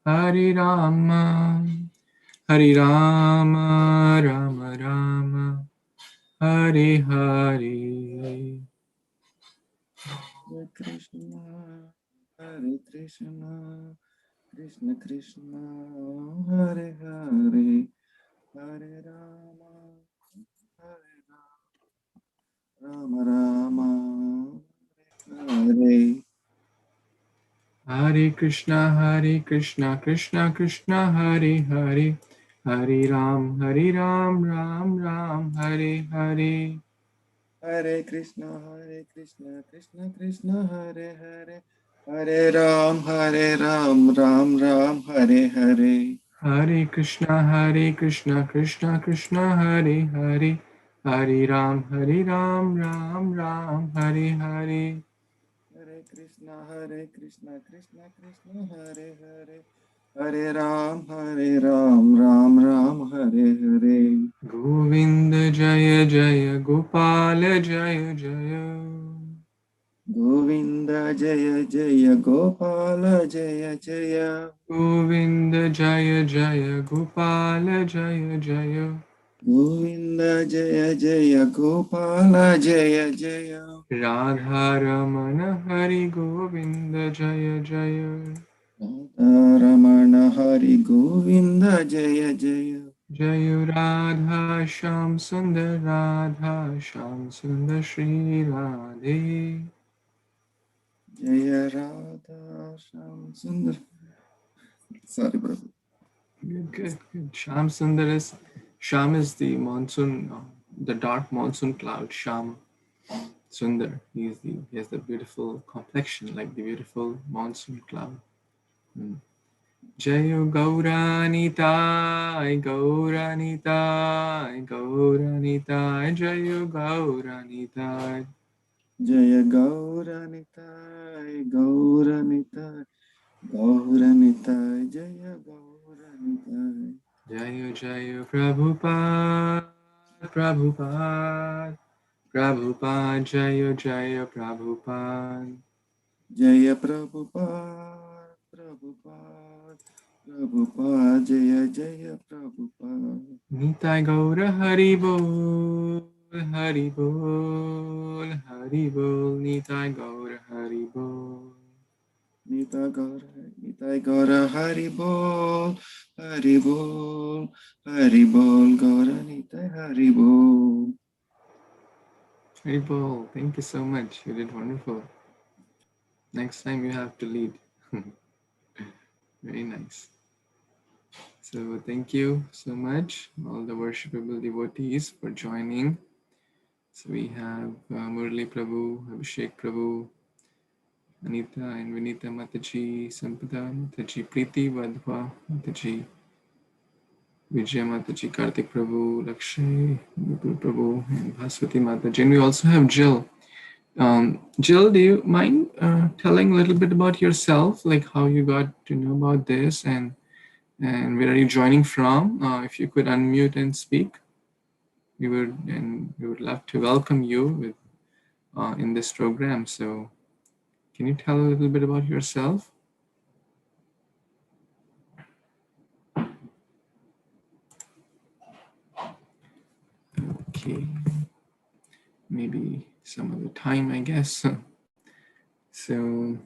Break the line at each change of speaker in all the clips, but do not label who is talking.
Hare Rama, Hare Rama, Rama Rama, Hare Hare.
Hare Krishna, Hare Krishna, Krishna Krishna, Hare Hare, Hare Rama, Hare Rama, Rama, Hare Hare.
Hare Krishna, Krishna Krishna, Hare Hare, Hare Ram, Ram Ram, Hare Hare.
Hare Krishna, Krishna Krishna, Hare Hare, Hare Ram, Ram Ram, Hare Hare.
Hare Krishna, Krishna Krishna, Hare Hare, Hare Ram, Ram Ram, Hare Hare.
Hare Krishna, Krishna Krishna, Hare Hare, Hare Ram, Ram Ram, Hare Hare.
Govinda Jaya Jaya Gopal Jaya Jaya.
Govinda Jaya Jaya Gopala Jaya Jaya.
Govinda Jaya Jaya Gopal Jaya Jaya.
Govinda Jaya Jaya Gopala Jaya Jaya.
Radha Ramana Hari Govinda Jaya Jaya.
Radha Ramana Hari Govinda Jaya Jaya.
Jaya Radha Sham Sundar Radha Sham Sundar Shri Radhe.
Jaya Radha Sham Sundar. Sorry, Prabhu.
Good. Sham is the monsoon, the dark monsoon cloud. Sham Sundar. He has the beautiful complexion like the beautiful monsoon cloud. Jayo Gauranitai, Gauranitai, Gauranitai, Jayo Gauranitai.
Jaya Gauranitai, Gauranitai, Gauranitai, Jaya Gauranitai.
Jayo Jayo Prabhupada, Prabhupada, Prabhupada, Jayo Jayo Prabhupada.
Jaya Prabhupada, Prabhupada, Prabhupada, Jaya Jaya Prabhupada.
Nitai Gaura Haribol, Haribol, Haribol, Nitai Gaura Haribol.
Nitai Gaura Haribol, Haribol, Haribol, Gaura Nitai Haribol.
Haribol, thank you so much. You did wonderful. Next time you have to lead. Very nice. So thank you so much, all the worshipable devotees, for joining. So we have Murli Prabhu, Abhishek Prabhu, Anita and Vinita Mataji, Sampada Mataji, Preeti Vadhwa Mataji, Vijay Mataji, Kartik Prabhu, Lakshay, Vipul Prabhu, and Bhaswati Mataji. And we also have Jill. Jill, do you mind telling a little bit about yourself, like how you got to know about this and where are you joining from? If you could unmute and speak, we would love to welcome you with in this program. So, can you tell a little bit about yourself? Okay, maybe some other time, I guess. So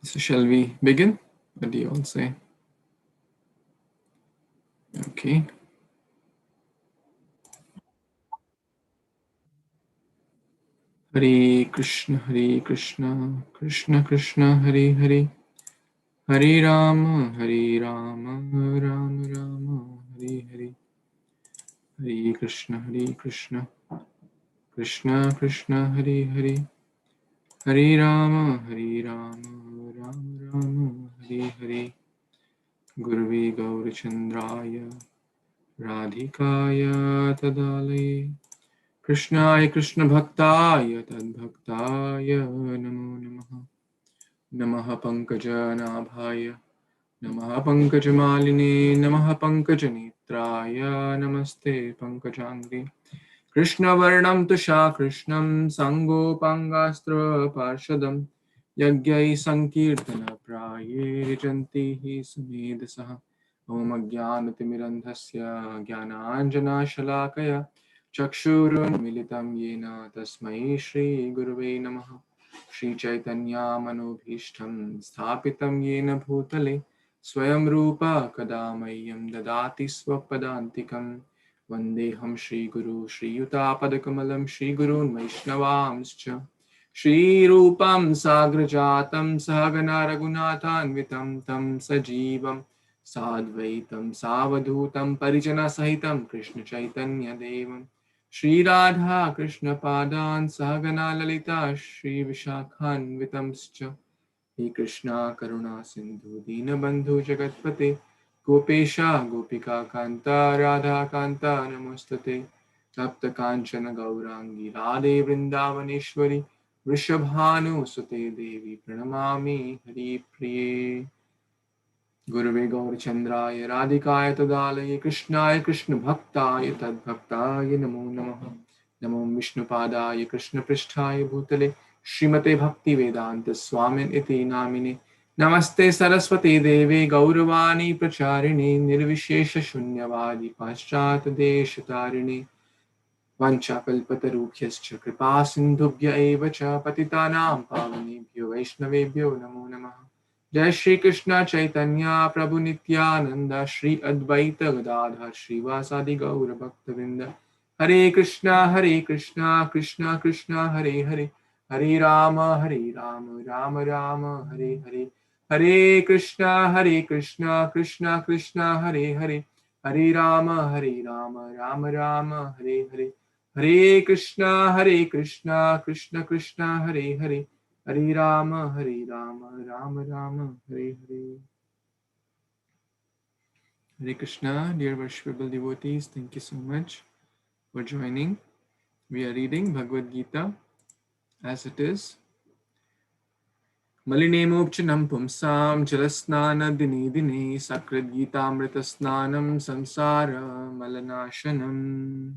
shall we begin? What do you all say? Okay. Hare Krishna, Krishna Krishna, Hare Hare, Hare Rama, Rama Rama, Hare Hare, Hare Krishna, Krishna Krishna, Hare Hare, Hare Rama, Rama Rama, Hare Hare, Gurve Gaurachandraya, Radhikaya Tadalaya, Krishnaya Krishna Bhaktaya Tadbhaktaya Namo Namaha, Namaha Pankajanaabhaya, Namaha Pankajamaline, Namaha Pankajanetraya, Namaste Pankajangri, Krishna Varnam Tusha Krishnam Sango Pangastra Parshadam, यज्ञै सङ्कीर्तनप्रायैर्जन्ति हि सुमेधसः ॐ अज्ञानतिमिरन्धस्य ज्ञानाञ्जनशलाकया चक्षुरुन्मिलितं येन तस्मै श्रीगुरवे नमः श्रीचैतन्यमनोभीष्टं स्थापितं येन भूतले स्वयं रूपा कदा मह्यं ददाति स्वपदान्तिकं वन्देऽहं श्रीगुरु श्रीयुतापदकमलं श्रीगुरून् वैष्णवांश्च श्रीरूपं साग्रजातं सहगना रघुनाथान्वितं तं सजीवं साद्वैतं सावधूतं परिजनसहितं कृष्णचैतन्यदेवं श्रीराधा कृष्णपादान् सहगना ललिता श्रीविशाखान्वितंश्च हे कृष्णा करुणा सिंधु दीनबंधु जगतपते गोपेशा गोपिका कांता राधा कांता नमोस्तुते तप्त कांचन गौरांगी राधे वृंदावनेश्वरी वृषभानुसुते देवी प्रणमामि हरिप्रिये गुरवे गौरचन्द्राय राधिकाय तदालये कृष्णाय कृष्णभक्ताय तद्भक्ताय नमो नमः नमो विष्णुपादाय कृष्णपृष्ठाय भूतले श्रीमते भक्तिवेदान्त स्वामिन् इति नामिने नमस्ते सरस्वती देवे गौरवाणी प्रचारिणे निर्विशेष शून्यवादी पाश्चात्यदेशतारिणे वंशाकल्पतरुभ्यश्च कृपा सिन्धुभ्य एव च पतितानां पावनेभ्यो वैष्णवेभ्यो नमो नमः जय श्री कृष्ण चैतन्य प्रभु नित्यानंद श्री अद्वैत गदाधर श्रीवासादि गौर भक्तवृंद हरे Krishna Krishna Krishna Hare Hare Hare Ram Ram Ram Hare Hare Hare Krishna Krishna Krishna Hare Hare Hare Ram Ram Ram Hare Hare Hare Krishna Krishna Krishna Hare Hare Hare Ram Ram Ram Hare Hare Hare Krishna, dear worshipable devotees, thank you so much for joining. We are reading Bhagavad Gita as it is. Malinemopchanam pumsam jalasnana dine dine sakrat gita amrita snanam samsara malanashanam.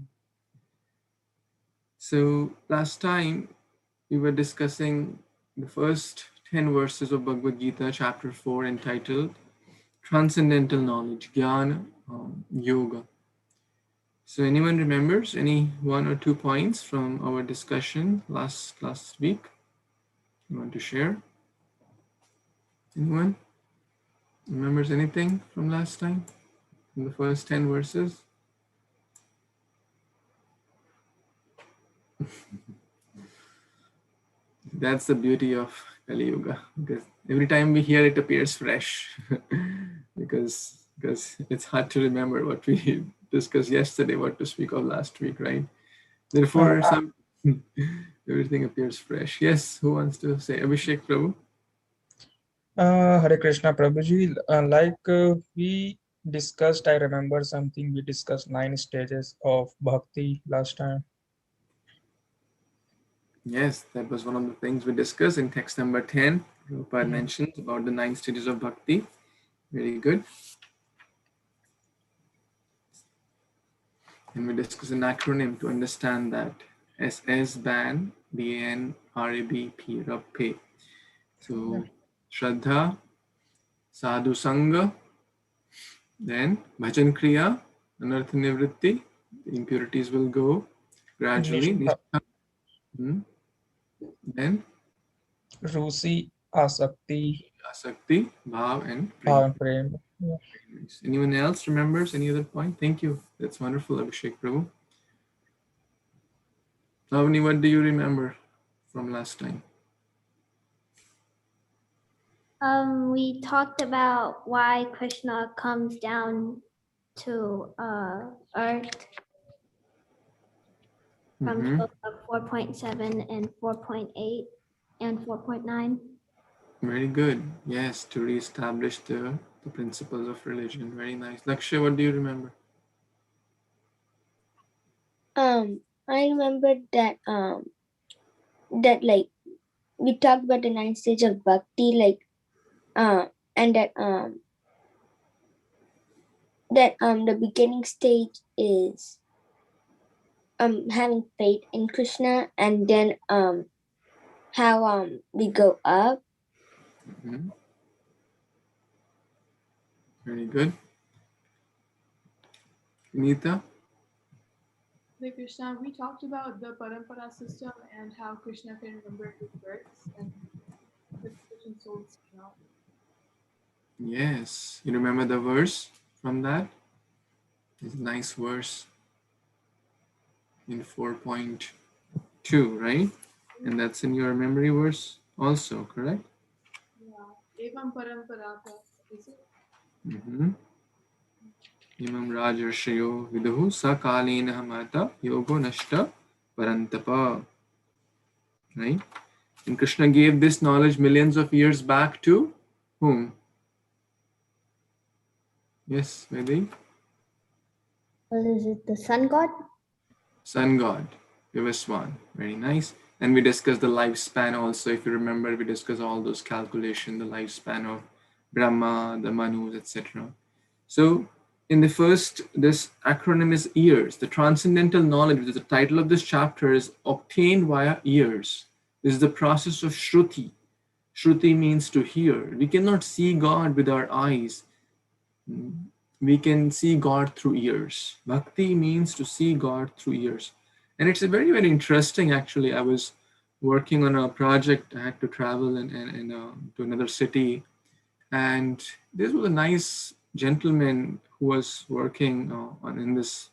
So last time we were discussing the first 10 verses of Bhagavad Gita, chapter 4, entitled Transcendental Knowledge, Jnana Yoga. So anyone remembers any one or two points from our discussion last week? You want to share? Anyone remembers anything from last time? From the first 10 verses? That's the beauty of Kali Yuga, because every time we hear it appears fresh. because it's hard to remember what we discussed yesterday, what to speak of last week, right?
Uh,
Therefore, some everything appears fresh. Yes, who wants to say? Abhishek Prabhu?
Hare Krishna Prabhuji, we discussed, I remember something, we discussed 9 stages of Bhakti last time.
Yes, that was one of the things we discussed in text number 10. Prabhupada mentions about the 9 stages of bhakti. Very good. And we discussed an acronym to understand that. SS BAN, BAN, RABP, RAP. So, Shraddha, Sadhu Sangha, then Bhajan Kriya, Anartha Nivritti, the impurities will go gradually.
Nishtha,
Then
Rusi, Asakti,
Asakti, Bhav, and Prem.
Bhavan Prem. Yeah.
Nice. Anyone else remembers any other point? Thank you. That's wonderful, Abhishek Prabhu. Lavani, what do you remember from last time?
We talked about why Krishna comes down to Earth from
Mhm.
4.7 and 4.8 and 4.9.
Very good. Yes, to reestablish the principles of religion. Very nice. Lakshay, what do you remember?
I remember that that like we talked about the 9 stage of bhakti, and that the beginning stage is having faith in Krishna, and then how we go up
Mhm. Very good. Anita?
Hare Krishna, we talked about the parampara system and how Krishna can remember his births and the Christian souls came out.
Yes. You remember the verse from that? It's a nice verse in 4.2, right? And that's in your memory verse also, correct?
Yeah. Evam paramparata. Is it?
Mm-hmm. Imam Rajarshayo Viduhu Sakalena Hamata Yogo Nashta Parantapa. Right? And Krishna gave this knowledge millions of years back to whom? Yes, Vedi?
Or is it the sun god?
Sun God, Vivaswan. Very nice. And we discussed the lifespan also. If you remember, we discussed all those calculations, the lifespan of Brahma, the Manus, etc. So, in the first, this acronym is ears. The transcendental knowledge, which is the title of this chapter, is obtained via ears. This is the process of Shruti. Shruti means to hear. We cannot see God with our eyes. We can see God through ears. Bhakti means to see God through ears. And it's a very, very interesting actually. I was working on a project. I had to travel to another city. And this was a nice gentleman who was working in this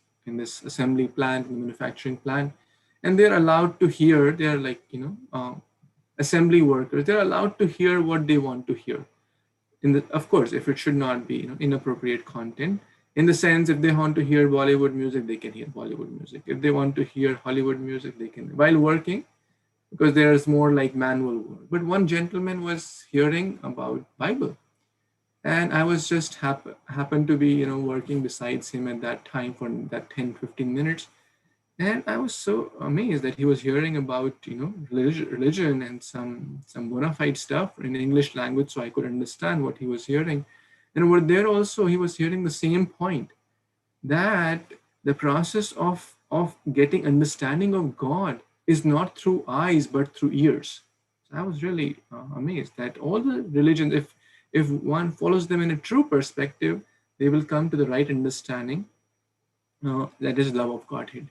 assembly plant, in the manufacturing plant. And they're allowed to hear, they're like, assembly workers, they're allowed to hear what they want to hear of course, if it should not be inappropriate content, in the sense if they want to hear Bollywood music, they can hear Bollywood music. If they want to hear Hollywood music, they can while working, because there's more like manual work. But one gentleman was hearing about Bible, and I was just happened to be working besides him at that time for that 10-15 minutes. And I was so amazed that he was hearing about religion and some bona fide stuff in English language, so I could understand what he was hearing. And over there also, he was hearing the same point, that the process of getting understanding of God is not through eyes but through ears. So I was really amazed that all the religions, if one follows them in a true perspective, they will come to the right understanding. That is love of Godhead.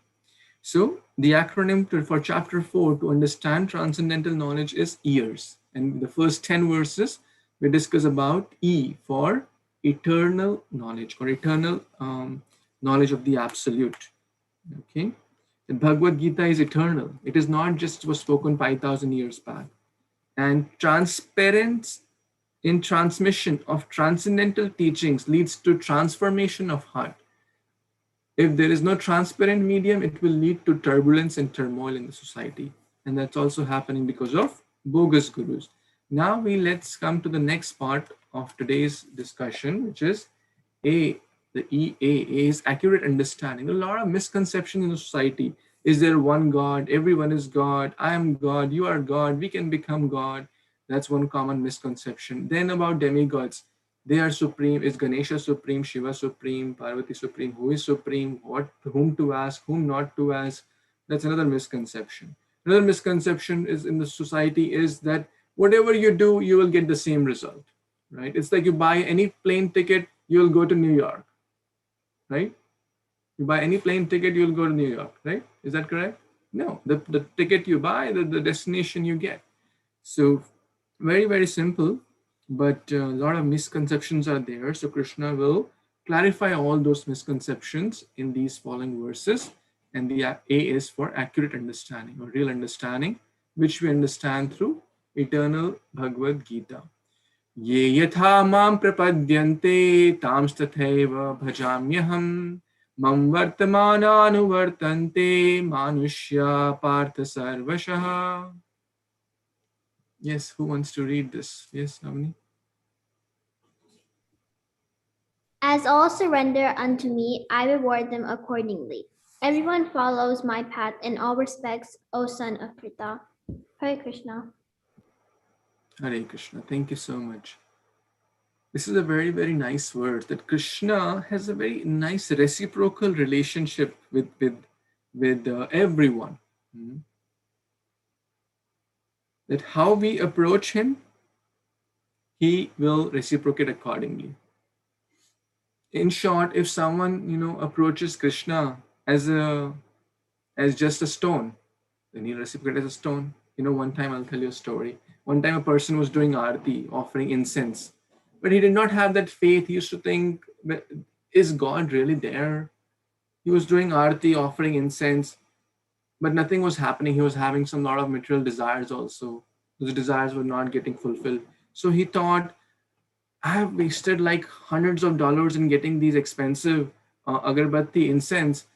So the acronym for chapter 4 to understand transcendental knowledge is ears. And the first 10 verses we discuss about E for eternal knowledge or eternal knowledge of the absolute. Okay. The Bhagavad Gita is eternal. It is not just was spoken 5,000 years back. And transparent in transmission of transcendental teachings leads to transformation of heart. If there is no transparent medium, it will lead to turbulence and turmoil in the society. And that's also happening because of bogus gurus. Now let's come to the next part of today's discussion, which is A, the EA. A is accurate understanding. A lot of misconceptions in the society. Is there one God? Everyone is God. I am God. You are God. We can become God. That's one common misconception. Then about demigods. They are supreme. Is Ganesha supreme? Shiva supreme? Parvati supreme? Who is supreme? Whom to ask? Whom not to ask? That's another misconception. Another misconception is in the society is that whatever you do, you will get the same result, right? It's like you buy any plane ticket, you will go to New York, right? You buy any plane ticket, you'll go to New York, right? Is that correct? No, the ticket you buy, the destination you get. So very, very simple, but a lot of misconceptions are there. So Krishna will clarify all those misconceptions in these following verses. And the A is for accurate understanding or real understanding, which we understand through eternal Bhagavad Gita. Ye yatha mam prapadyante tamstatthaiva bhajamyaham mam vartamananuvartante manushya partha sarvashah. Yes, who wants to read this? Yes, Navani.
As all surrender unto me, I reward them accordingly. Everyone follows my path in all respects, O son of Pritha. Hare Krishna.
Hare Krishna. Thank you so much. This is a very, very nice word that Krishna has a very nice reciprocal relationship with everyone. That how we approach him, he will reciprocate accordingly. In short, if someone, approaches Krishna as just a stone, then he'll reciprocate as a stone. One time, I'll tell you a story. One time a person was doing arti, offering incense, but he did not have that faith. He used to think, is God really there? He was doing arti, offering incense, but nothing was happening. He was having some lot of material desires also. Those desires were not getting fulfilled. So he thought, I have wasted like hundreds of dollars in getting these expensive agarbatti incense.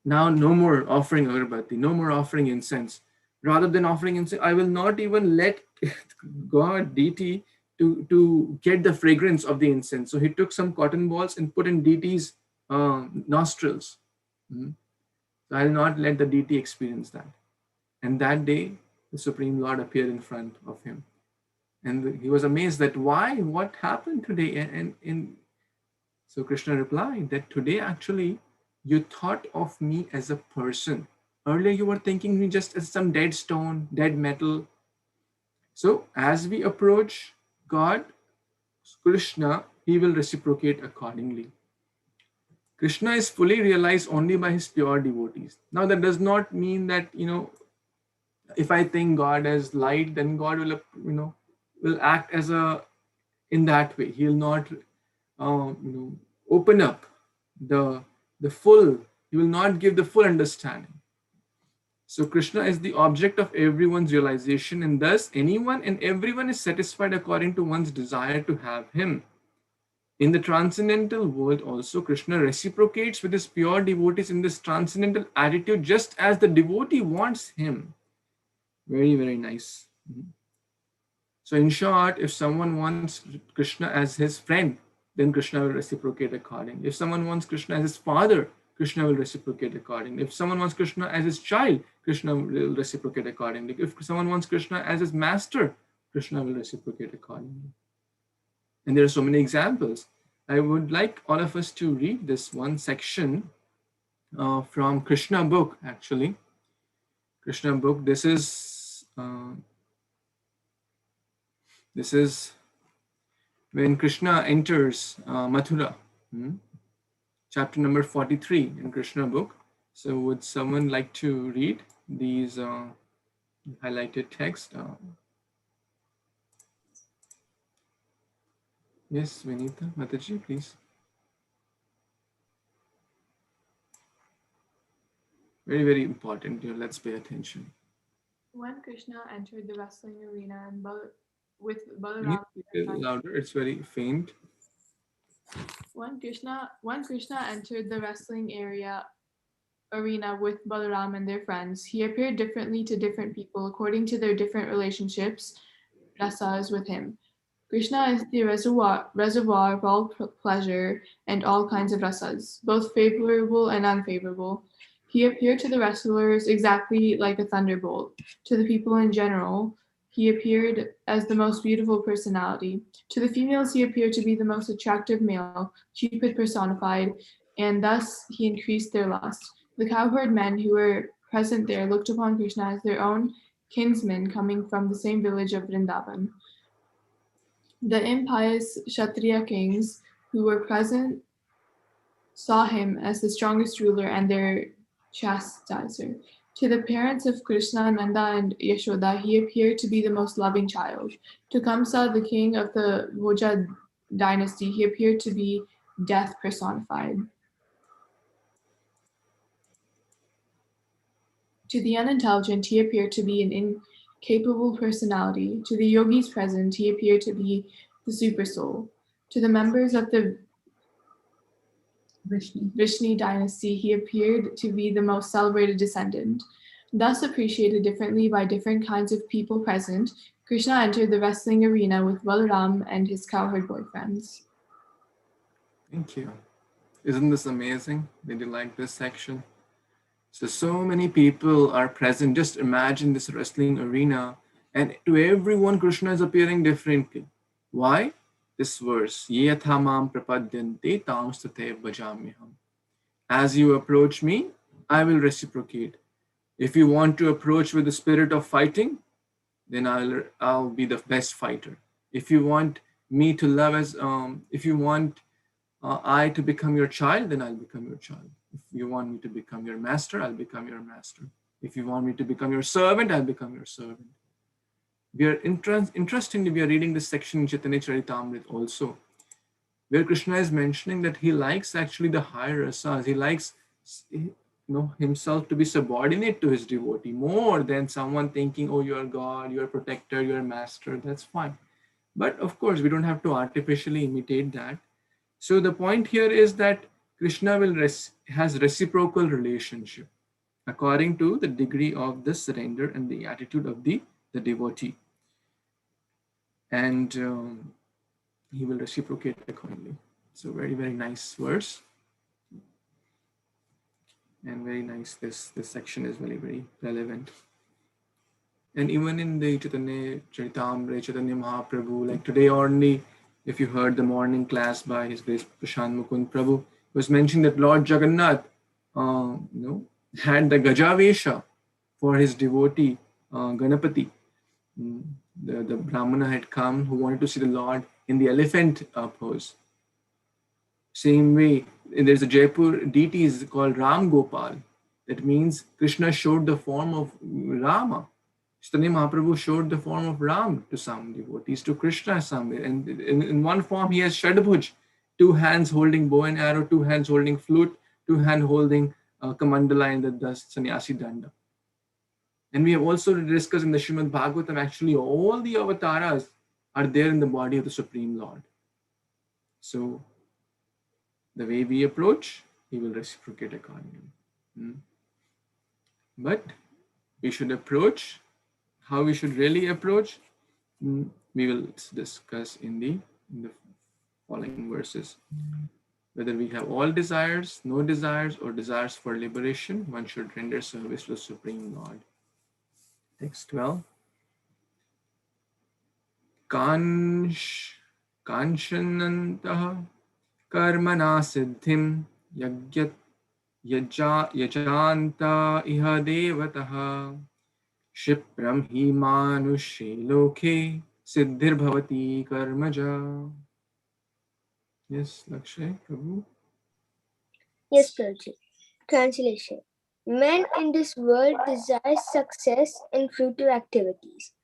Now, no more offering agarbatti, no more offering incense. Rather than offering incense, I will not even let God, deity, to get the fragrance of the incense. So he took some cotton balls and put in deity's nostrils. Mhm. So I'll not let the deity experience that. And that day, the Supreme Lord appeared in front of him. And he was amazed that why, what happened today? And so Krishna replied that today actually you thought of me as a person. Earlier you were thinking me just as some dead stone, dead metal. So as we approach God, Krishna, he will reciprocate accordingly. Krishna is fully realized only by his pure devotees. Now that does not mean that, if I think God as light, then God will, will act as a in that way. He'll not, open up the full. He will not give the full understanding. So Krishna is the object of everyone's realization, and thus anyone and everyone is satisfied according to one's desire to have him. In the transcendental world also, Krishna reciprocates with his pure devotees in this transcendental attitude, just as the devotee wants him. Very, very nice. So in short, if someone wants Krishna as his friend, then Krishna will reciprocate accordingly. If someone wants Krishna as his father, Krishna will reciprocate accordingly. If someone wants Krishna as his child, Krishna will reciprocate accordingly. If someone wants Krishna as his master, Krishna will reciprocate accordingly. And there are so many examples. I would like all of us to read this one section from Krishna book, actually. Krishna book, this is when Krishna enters Mathura, chapter number 43 in Krishna book. So would someone like to read these highlighted text? Yes, Vinita Mataji, please. Very, very important. Let's pay attention.
When Krishna entered the wrestling arena and with
Can you
Balaram,
speak a little louder? It's very faint.
when Krishna entered the wrestling arena with Balaram and their friends, he appeared differently to different people according to their different relationships, rasas with him. Krishna is the reservoir of all pleasure and all kinds of rasas, both favorable and unfavorable. He appeared to the wrestlers exactly like a thunderbolt. To the people in general, he appeared as the most beautiful personality. To the females, he appeared to be the most attractive male, Cupid personified, and thus he increased their lust. The cowherd men who were present there looked upon Krishna as their own kinsmen coming from the same village of Vrindavan. The impious Kshatriya kings who were present saw him as the strongest ruler and their chastiser. To the parents of Krishna, Nanda, and Yashoda, he appeared to be the most loving child. To Kamsa, the king of the Bhoja dynasty, he appeared to be death personified. To the unintelligent, he appeared to be an incapable personality. To the yogis present, he appeared to be the supersoul. To the members of the Vrishni dynasty, he appeared to be the most celebrated descendant. Thus appreciated differently by different kinds of people present, Krishna entered the wrestling arena with Balaram and his cowherd boyfriends.
Thank you. Isn't this amazing? Did you like this section? So many people are present. Just imagine this wrestling arena, and to everyone, Krishna is appearing differently. Why? This verse, Ye yathamam prapadyante tam state bhajamyaham. As you approach me, I will reciprocate. If you want to approach with the spirit of fighting, then I'll be the best fighter. If you want me to love as, if you want I to become your child, then I'll become your child. If you want me to become your master, I'll become your master. If you want me to become your servant, I'll become your servant. We are interestingly, we are reading this section in Chaitanya Charitamrita also, where Krishna is mentioning that he likes actually the higher rasas. He likes himself to be subordinate to his devotee more than someone thinking, oh, you're God, you're protector, you're master. That's fine. But of course, we don't have to artificially imitate that. So the point here is that Krishna has reciprocal relationship according to the degree of the surrender and the attitude of the devotee. And he will reciprocate accordingly. So very, very nice verse. And very nice, this section is very, very relevant. And even in the Chaitanya Charitamrita, Chaitanya Mahaprabhu, like today only, if you heard the morning class by His Grace Prashant Mukund Prabhu, it was mentioned that Lord Jagannath, had the Gajavesha for his devotee Ganapati. The Brahmana had come who wanted to see the Lord in the elephant pose. Same way, there's a Jaipur deity is called Ram Gopal. That means Krishna showed the form of Rama. Chaitanya Mahaprabhu showed the form of Ram to some devotees, to Krishna somewhere. And in one form, he has Shadbhuj, 2 hands holding bow and arrow, 2 hands holding flute, 2 hands holding Kamandala and the Sannyasi Danda. And we have also discussed in the Srimad Bhagavatam, actually all the avatars are there in the body of the Supreme Lord. So the way we approach, he will reciprocate accordingly. But we should approach, how we should really approach, we will discuss in the following verses. Whether we have all desires, no desires, or desires for liberation, one should render service to the Supreme Lord. Text 12. Kanchanantah karmana siddhim yajanta iha devataha Shipram hi manushe loke siddhir bhavati karmaja. Yes, Lakshay, Prabhu.
Yes, Prabhuji. Translation. Men in this world desire success in fruitive activities,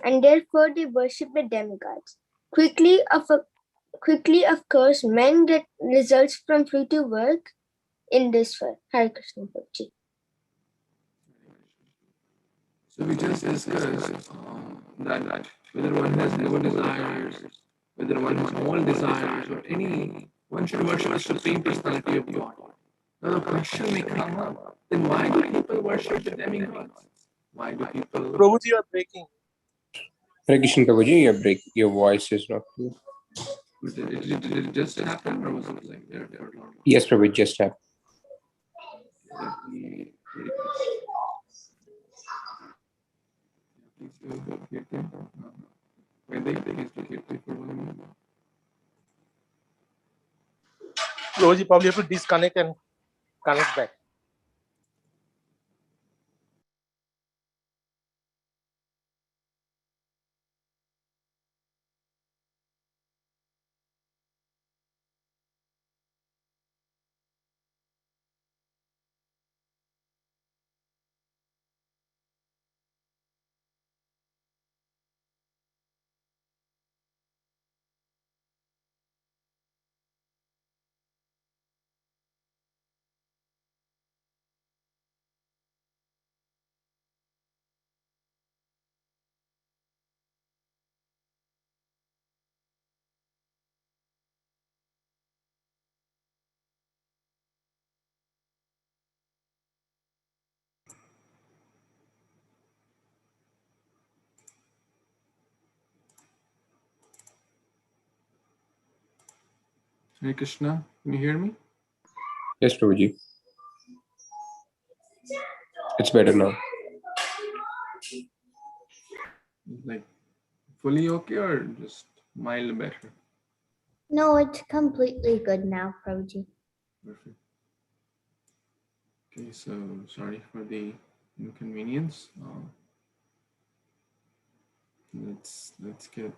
and therefore they worship the demigods. Quickly, of course, men get results from fruitive work in this world. Hare Krishna, Prabhuji.
So we just discussed that whether one has no desires, whether one has all desires, or any, one should worship the Supreme Personality of God. Now the question may come up, then why do people worship the demigods? Why do people...
Prabhuji, you are breaking.
Hare Krishna Prabhuji, your voice is not clear.
Did it just happen, or was it like there?
Yes, Prabhuji, it just happened.
Prabhuji, probably have to disconnect and connect back.
Hare Krishna, can you hear me?
Yes, Prabhuji. It's better now.
Like fully okay or just mild better?
No, it's completely good now, Prabhuji.
Perfect. Okay, so sorry for the inconvenience. Let's get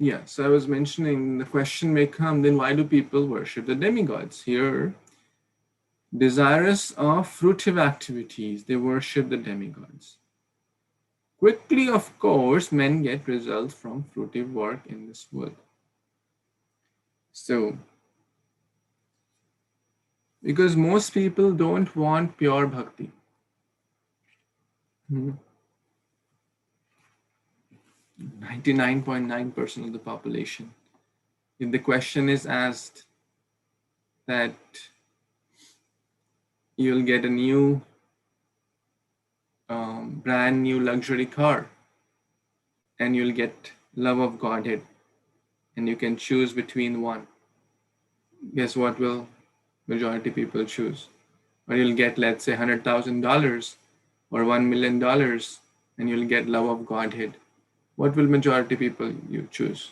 Yeah, so I was mentioning the question may come, then why do people worship the demigods? Here, desirous of fruitive activities, they worship the demigods. Quickly, of course, men get results from fruitive work in this world. So, because most people don't want pure bhakti. 99.9% of the population. If the question is asked that you'll get a new, brand new luxury car, and you'll get love of Godhead, and you can choose between one, guess what will majority people choose? Or you'll get, let's say, $100,000 or $1 million, and you'll get love of Godhead. What will majority people you choose?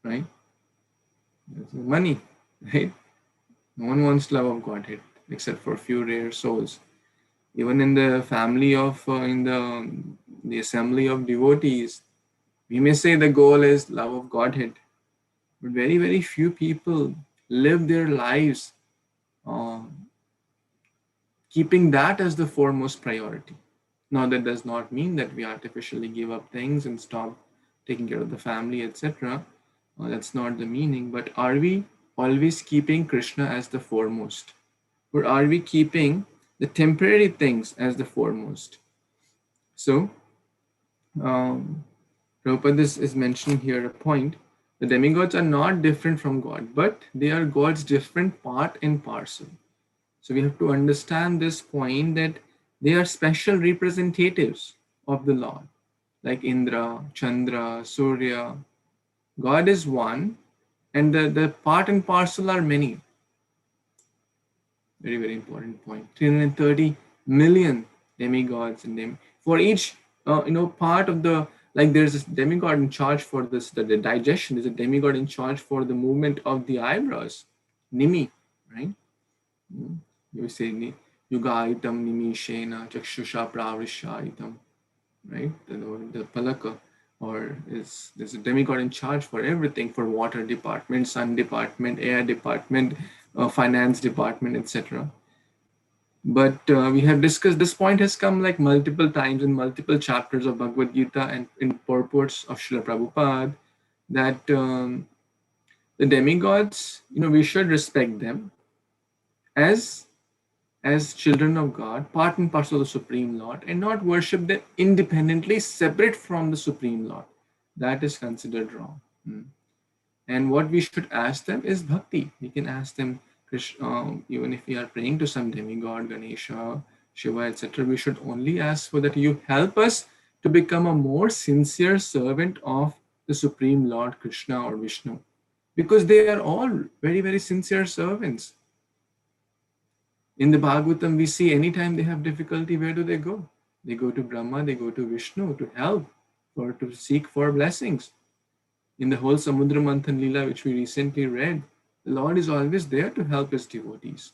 Right? It's money, right? No one wants love of Godhead except for a few rare souls. Even in the family of, in the assembly of devotees, we may say the goal is love of Godhead, but very, very few people live their lives keeping that as the foremost priority. Now, that does not mean that we artificially give up things and stop taking care of the family, etc. That's not the meaning. But are we always keeping Krishna as the foremost? Or are we keeping the temporary things as the foremost? So, Prabhupada is mentioning here a point. The demigods are not different from God, but they are God's different part and parcel. So we have to understand this point that they are special representatives of the Lord, like Indra, Chandra, Surya. God is one, and the part and parcel are many. Very, very important point. 330 million demigods in them. For each, part of the, like there's this demigod in charge for this, the digestion. There's a demigod in charge for the movement of the eyebrows, Nimi, right? You say Yugaitam Nimishena Chakshusha Pravrishaitam, right? The Palaka, or there's a demigod in charge for everything, for water department, sun department, air department, finance department, etc. But we have discussed, this point has come like multiple times in multiple chapters of Bhagavad Gita and in purports of Srila Prabhupada, that the demigods, we should respect them as children of God, part and parcel of the Supreme Lord, and not worship them independently, separate from the Supreme Lord. That is considered wrong. And what we should ask them is bhakti. We can ask them, Krishna, even if we are praying to some demigod, Ganesha, Shiva, etc., we should only ask for that you help us to become a more sincere servant of the Supreme Lord, Krishna or Vishnu. Because they are all very, very sincere servants. In the Bhagavatam, we see anytime they have difficulty, where do they go? They go to Brahma, they go to Vishnu to help or to seek for blessings. In the whole Samudra Manthan Leela, which we recently read, the Lord is always there to help his devotees.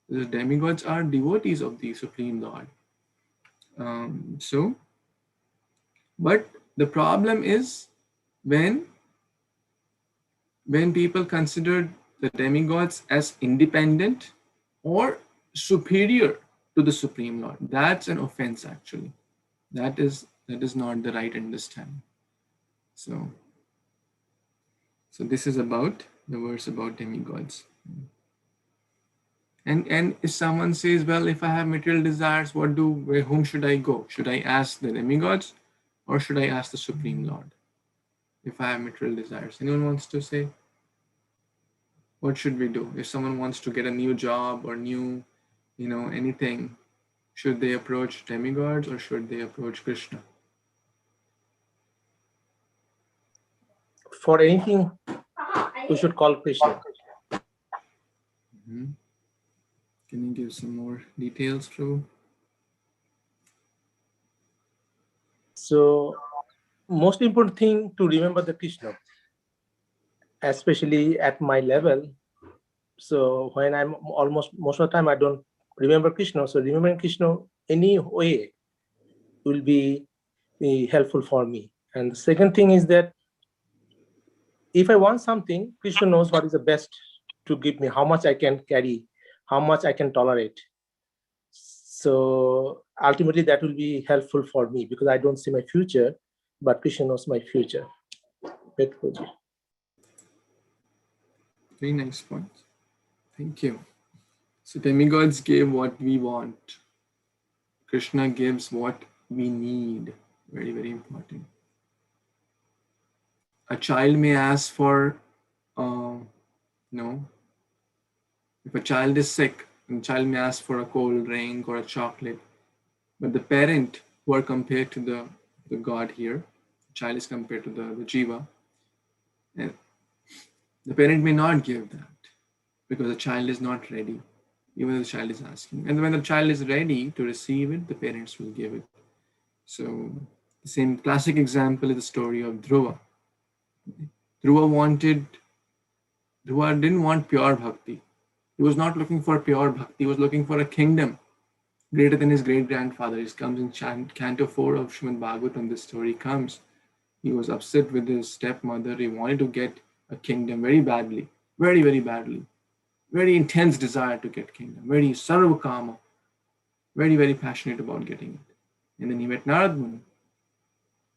The demigods are devotees of the Supreme Lord. But the problem is when people consider the demigods as independent or superior to the Supreme Lord. That's an offense, actually. That is not the right understanding. So this is about the verse about demigods. And if someone says, well, if I have material desires, whom should I go? Should I ask the demigods or should I ask the Supreme Lord? If I have material desires. Anyone wants to say? What should we do? If someone wants to get a new job or new, anything, should they approach demigods or should they approach Krishna?
For anything, we should call Krishna.
Can you give some more details, Prabhu?
So, most important thing to remember the Krishna, especially at my level. So when I'm most of the time I don't remember Krishna. So remembering Krishna any way will be helpful for me. And the second thing is that if I want something, Krishna knows what is the best to give me, how much I can carry, how much I can tolerate. So ultimately that will be helpful for me because I don't see my future, but Krishna knows my future.
Very nice point. Thank you. So demigods gave what we want. Krishna gives what we need. Very, very important. A child may ask for, if a child is sick, a child may ask for a cold drink or a chocolate, but the parent who are compared to the God here, the child is compared to the Jiva, and the parent may not give that because the child is not ready, even though the child is asking. And when the child is ready to receive it, the parents will give it. So the same classic example is the story of Dhruva. Dhruva didn't want pure bhakti. He was not looking for pure bhakti. He was looking for a kingdom greater than his great-grandfather. It comes in Canto 4 of Srimad Bhagavatam. This story comes. He was upset with his stepmother. He wanted to get a kingdom very badly, very, very badly. Very intense desire to get kingdom. Very sarvakama. Very, very passionate about getting it. And then he met Narad Muni.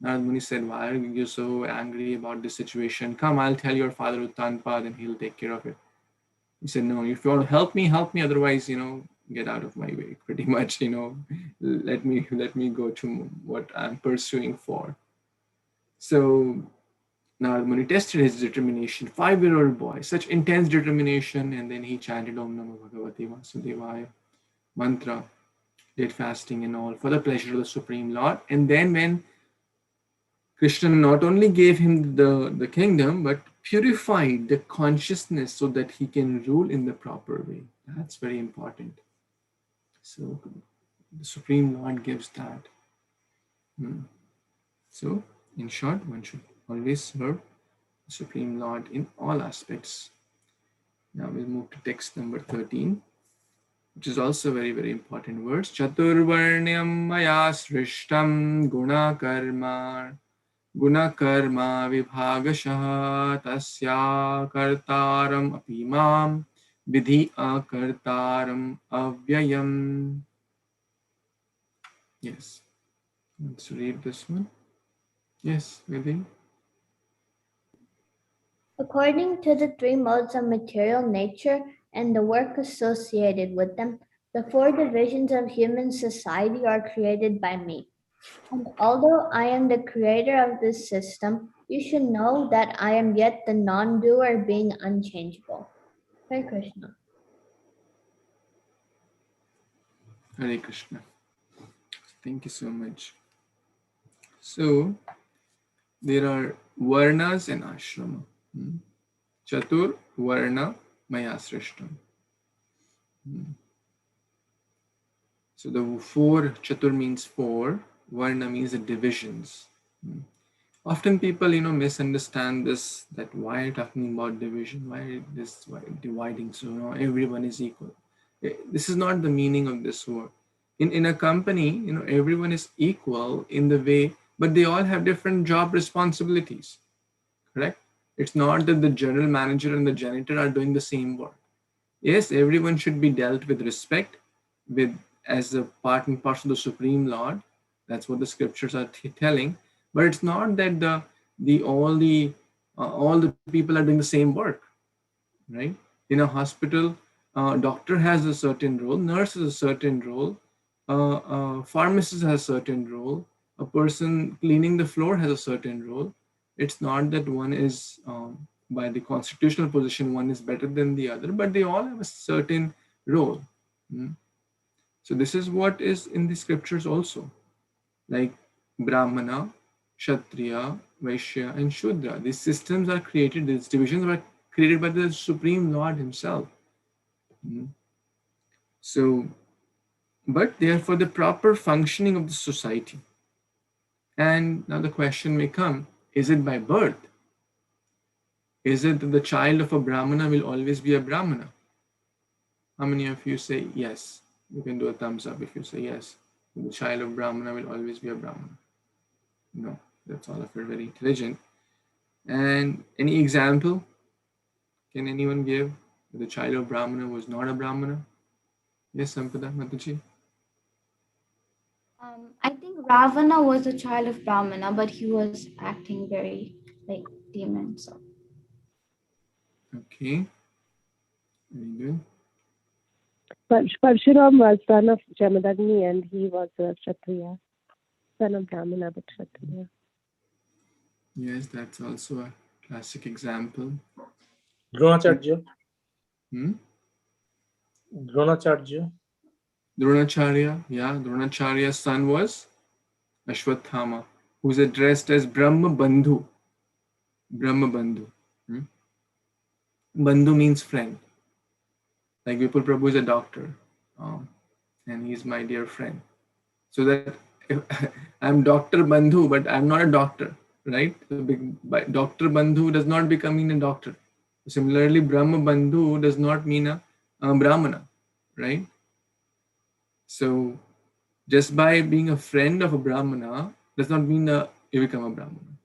Narad Muni said, why are you so angry about this situation? Come, I'll tell your father Uttanpad and he'll take care of it. He said, no, if you want to help me, otherwise, get out of my way. Pretty much, let me go to what I'm pursuing for. So Narad Muni tested his determination. 5-year-old boy, such intense determination, and then he chanted Om Namo Bhagavate Vasudevaya mantra, did fasting and all for the pleasure of the Supreme Lord. And then when Krishna not only gave him the kingdom, but purified the consciousness so that he can rule in the proper way. That's very important. So the Supreme Lord gives that. So in short, one should always serve the Supreme Lord in all aspects. Now we'll move to text number 13, which is also very, very important words. Chaturvarnyam maya srishtam guna karma vibhagashah tasya kartaram apimam vidhi akartaram avyayam. Yes, let's read this one. Yes, Vidhi.
According to the three modes of material nature and the work associated with them, the four divisions of human society are created by me. And although I am the creator of this system, you should know that I am yet the non-doer being unchangeable. Hare Krishna.
Hare Krishna. Thank you so much. So there are varnas and ashrama. Chatur varna maya srishtam. So the four, chatur means four, varna means the divisions. Often people, misunderstand this, that why are you talking about division? Why dividing? So, everyone is equal. This is not the meaning of this word. In a company, everyone is equal in the way, but they all have different job responsibilities, correct? It's not that the general manager and the janitor are doing the same work. Yes, everyone should be dealt with respect, with as a part and parcel of the Supreme Lord. That's what the scriptures are telling. But it's not that all the people are doing the same work, right? In a hospital, doctor has a certain role, nurse has a certain role, pharmacist has a certain role, a person cleaning the floor has a certain role. It's not that one is by the constitutional position one is better than the other, but they all have a certain role. So this is what is in the scriptures also, like Brahmana, Kshatriya, Vaishya, and Shudra. These systems are created, these divisions were created by the Supreme Lord himself. So, but they are for the proper functioning of the society. And now the question may come, is it by birth? Is it that the child of a Brahmana will always be a Brahmana? How many of you say yes? You can do a thumbs up if you say yes. The child of Brahmana will always be a Brahmana. No, that's all of you are very intelligent. And any example? Can anyone give? The child of Brahmana was not a Brahmana? Yes, Sampada Mataji.
I think Ravana was a child of Brahmana, but he was acting very like demon. So
Okay, very good.
Parshuram was son of Jamadagni and he was a Kshatriya. Son of Brahmana but Kshatriya.
Yes, that's also a classic example.
Dronacharya.
Hmm?
Dronacharya.
Dronacharya, yeah, Dronacharya's son was Ashwathama, who's addressed as Brahma Bandhu. Brahma Bandhu. Hmm? Bandhu means friend. Like Vipul Prabhu is a doctor, and he's my dear friend. So that if, I'm Dr. Bandhu, but I'm not a doctor, right? So Dr. Bandhu does not become mean a doctor. Similarly, Brahma Bandhu does not mean a Brahmana, right? So just by being a friend of a Brahmana does not mean you become a Brahmana.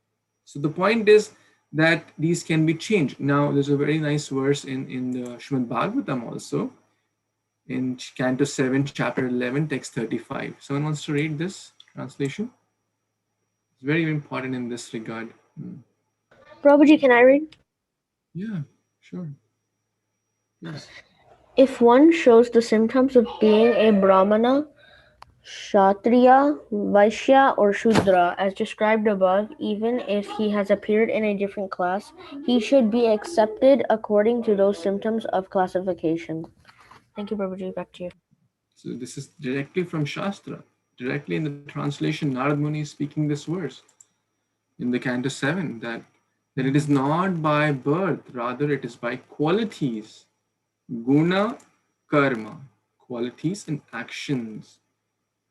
So the point is that these can be changed. Now, there's a very nice verse in the Srimad Bhagavatam also, in Canto 7, Chapter 11, Text 35. Someone wants to read this translation? It's very important in this regard.
Prabhuji, can I read?
Yeah, sure. Yes.
If one shows the symptoms of being a Brahmana, Kshatriya, Vaishya, or Shudra, as described above, even if he has appeared in a different class, he should be accepted according to those symptoms of classification. Thank you, Prabhuji. Back to you.
So this is directly from Shastra. Directly in the translation, Narad Muni is speaking this verse in the Canto 7, that it is not by birth, rather it is by qualities. Guna, karma, qualities and actions.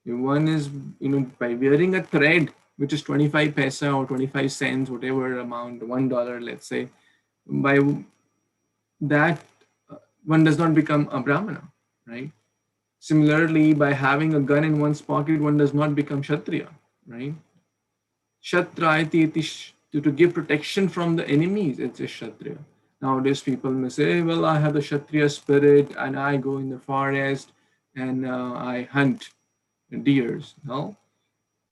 If one is, by wearing a thread, which is 25 paisa or 25 cents, whatever amount, $1, let's say, by that, one does not become a Brahmana, right? Similarly, by having a gun in one's pocket, one does not become Kshatriya, right? Kshatrayati, to give protection from the enemies, it's a Kshatriya. Nowadays, people may say, well, I have the Kshatriya spirit and I go in the forest and I hunt deers. No,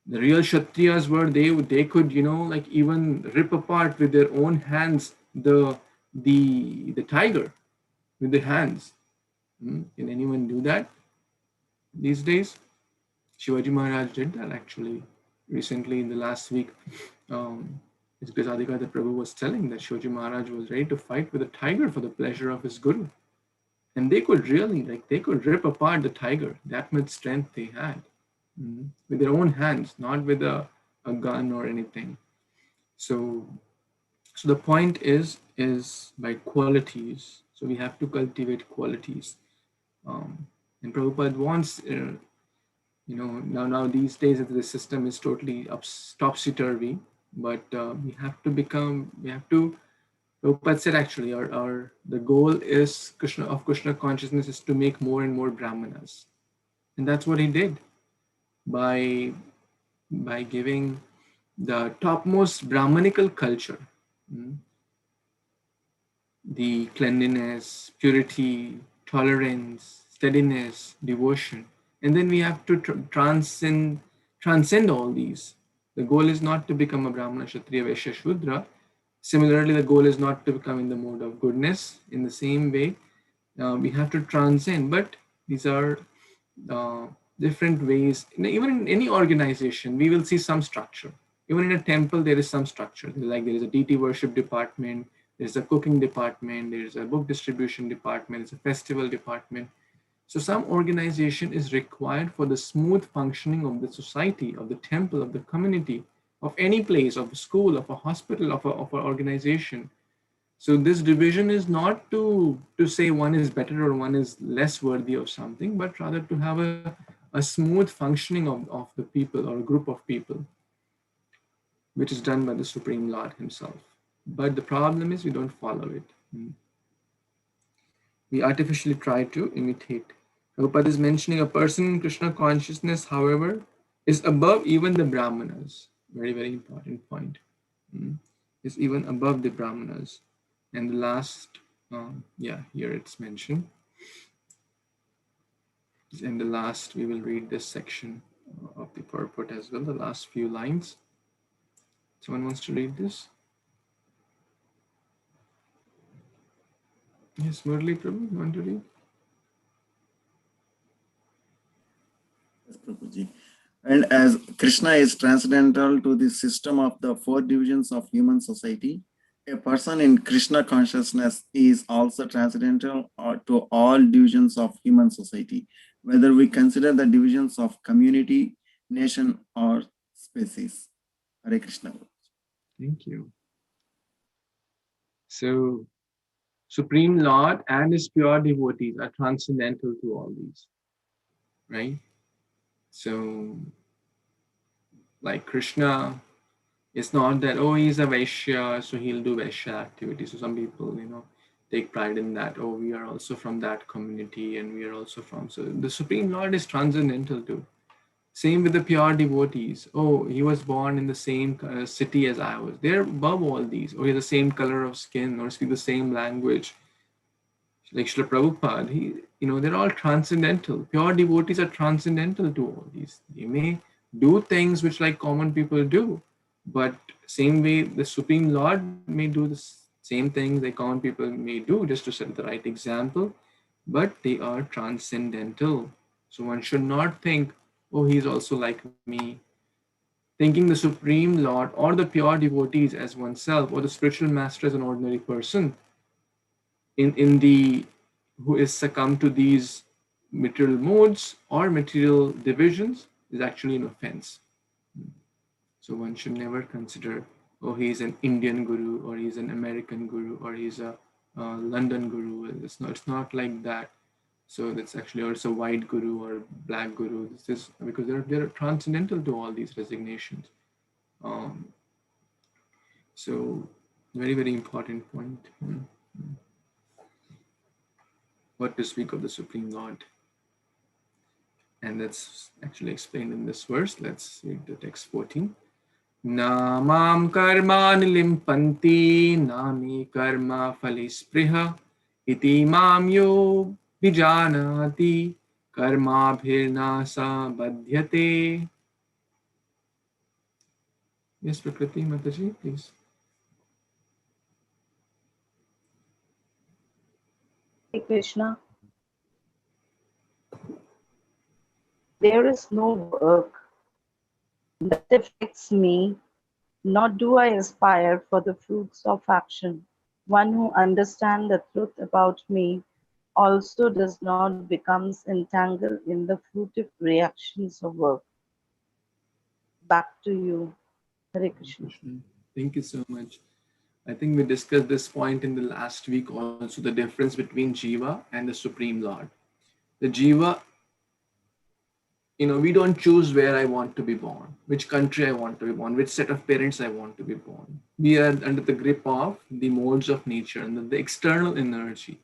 the real Kshatriyas were they could, like even rip apart with their own hands the tiger with their hands. Can anyone do that these days? Shivaji Maharaj did that actually recently in the last week. His Grace Adhikar Prabhu was telling that Shivaji Maharaj was ready to fight with a tiger for the pleasure of his guru. And they could really, they could rip apart the tiger. That much strength they had with their own hands, not with a gun or anything. So the point is by qualities. So we have to cultivate qualities. And Prabhupada wants, now these days the system is totally topsy-turvy, but we have to, Prabhupada said actually, the goal is Krishna consciousness is to make more and more Brahmanas. And that's what he did by giving the topmost Brahmanical culture, the cleanliness, purity, tolerance, steadiness, devotion. And then we have to transcend all these. The goal is not to become a Brahmana, Kshatriya, Vaishya, Shudra. Similarly, the goal is not to become in the mode of goodness. In the same way, we have to transcend. But these are different ways. Even in any organization, we will see some structure. Even in a temple, there is some structure. Like there is a deity worship department, there's a cooking department, there's a book distribution department, there's a festival department. So some organization is required for the smooth functioning of the society, of the temple, of the community, of any place, of a school, of a hospital, of an organization. So this division is not to say one is better or one is less worthy of something, but rather to have a smooth functioning of the people or a group of people, which is done by the Supreme Lord himself. But the problem is we don't follow it. We artificially try to imitate. Prabhupada is mentioning a person in Krishna consciousness, however, is above even the Brahmanas. Very, very important point. is even above the Brahmanas. And the last, here it's mentioned. In the last, we will read this section of the purport as well, the last few lines. Someone wants to read this? Yes, Murli Prabhu, you want to read?
Yes, Prabhuji. And as Krishna is transcendental to the system of the four divisions of human society, a person in Krishna consciousness is also transcendental to all divisions of human society, whether we consider the divisions of community, nation, or species. Hare Krishna.
Thank you. So, Supreme Lord and his pure devotees are transcendental to all these, right? So, like Krishna, it's not that, oh, he's a Vaishya, so he'll do Vaishya activities. So some people, take pride in that. Oh, we are also from that community and we are also from. So the Supreme Lord is transcendental too. Same with the pure devotees. Oh, he was born in the same city as I was. They're above all these. Or he has the same color of skin or speak the same language. Like Srila Prabhupada, they're all transcendental. Pure devotees are transcendental to all these. They may do things which like common people do, but same way the Supreme Lord may do the same things like common people may do just to set the right example, but they are transcendental. So one should not think, oh, he's also like me. Thinking the Supreme Lord or the pure devotees as oneself or the spiritual master as an ordinary person in the who is succumbed to these material modes or material divisions is actually an offense. So one should never consider, oh, he's an Indian guru or he's an American guru or he's a London guru. It's not like that. So that's actually also white guru or black guru. This is because they're transcendental to all these resignations. So very, very important point. What to speak of the Supreme Lord. And that's actually explained in this verse. Let's read the text 14. Namam karmani limpanti nami karma phalispriha iti mam yo vijanati karma bhirna sa badhyate. Yes, Prakriti Mataji, please.
Hey Krishna, there is no work that affects me, nor do I aspire for the fruits of action. One who understands the truth about me also does not become entangled in the fruitive reactions of work. Back to you, Hare Krishna.
Thank you so much. I think we discussed this point in the last week also, the difference between Jiva and the Supreme Lord. The Jiva, we don't choose where I want to be born, which country I want to be born, which set of parents I want to be born. We are under the grip of the modes of nature and the external energy.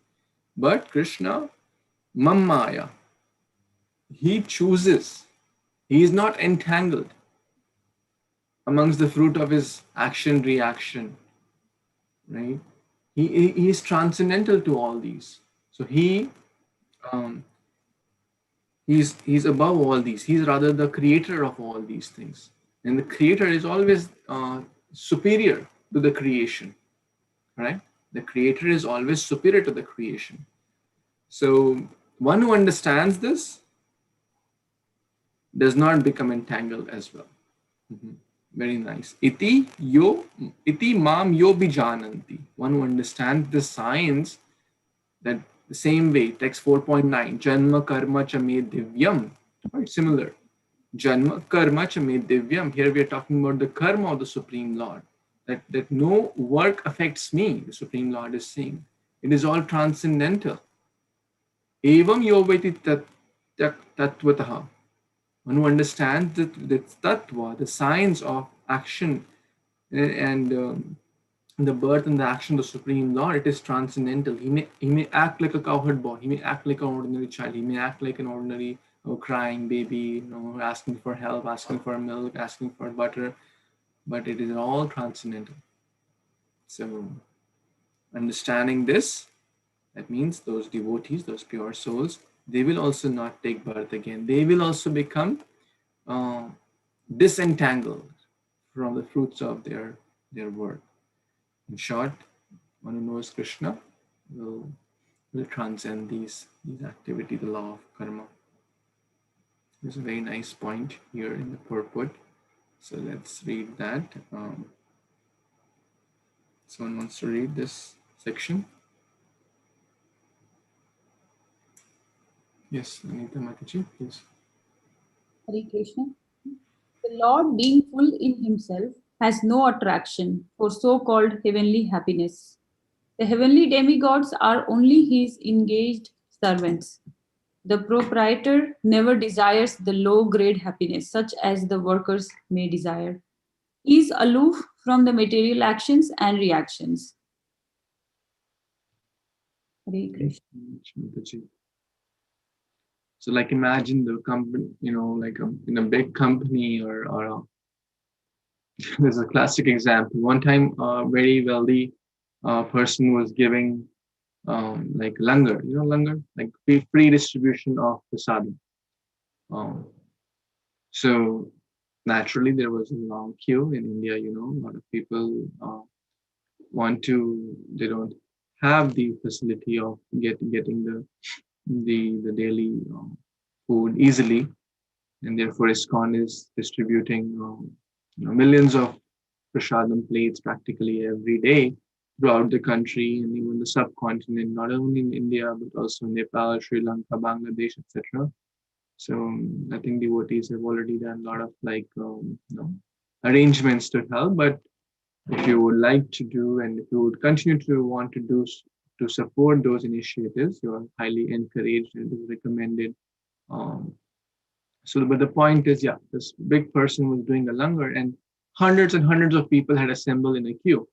But Krishna, Mammaya, he chooses. He is not entangled amongst the fruit of his action reaction, right? He is transcendental to all these. So he's above all these. He's rather the creator of all these things, and the creator is always superior to the creation, right? The creator is always superior to the creation. So one who understands this does not become entangled as well. Very nice. Iti mam yo bijananti. One who understands the science that the same way, text 4.9, Janma karma cha me divyam. Quite similar. Janma karma cha me divyam. Here we are talking about the karma of the Supreme Lord. That no work affects me, the Supreme Lord is saying. It is all transcendental. Evam yo veti tattvataha. One who understands the tattva, the science of action and the birth and the action of the Supreme Lord, it is transcendental. He may act like a cowherd boy. He may act like an ordinary child. He may act like an ordinary crying baby, asking for help, asking for milk, asking for butter. But it is all transcendental. So understanding this, that means those devotees, those pure souls, they will also not take birth again. They will also become disentangled from the fruits of their work. In short, one who knows Krishna will transcend these activities, the law of karma. There's a very nice point here in the purport. So let's read that. Someone wants to read this section? Yes, Anita Mataji, please.
Hare Krishna. The Lord, being full in himself, has no attraction for so-called heavenly happiness. The heavenly demigods are only his engaged servants. The proprietor never desires the low-grade happiness such as the workers may desire. He is aloof from the material actions and reactions. Hare Krishna.
So like imagine the company, like in a big company or there's a classic example. One time a very wealthy person was giving like langar, langar, like free distribution of prasadam. So naturally there was a long queue in India, a lot of people they don't have the facility of getting the daily food easily, and therefore ISKCON is distributing millions of prasadam plates practically every day throughout the country and even the subcontinent, not only in India but also Nepal, Sri Lanka, Bangladesh, etc. So I think devotees have already done a lot of arrangements to help. But if you would like to do, and if you would continue to want to do to support those initiatives, you are highly encouraged and it is recommended. But the point is, yeah, this big person was doing a langar, and hundreds and hundreds of people had assembled in a queue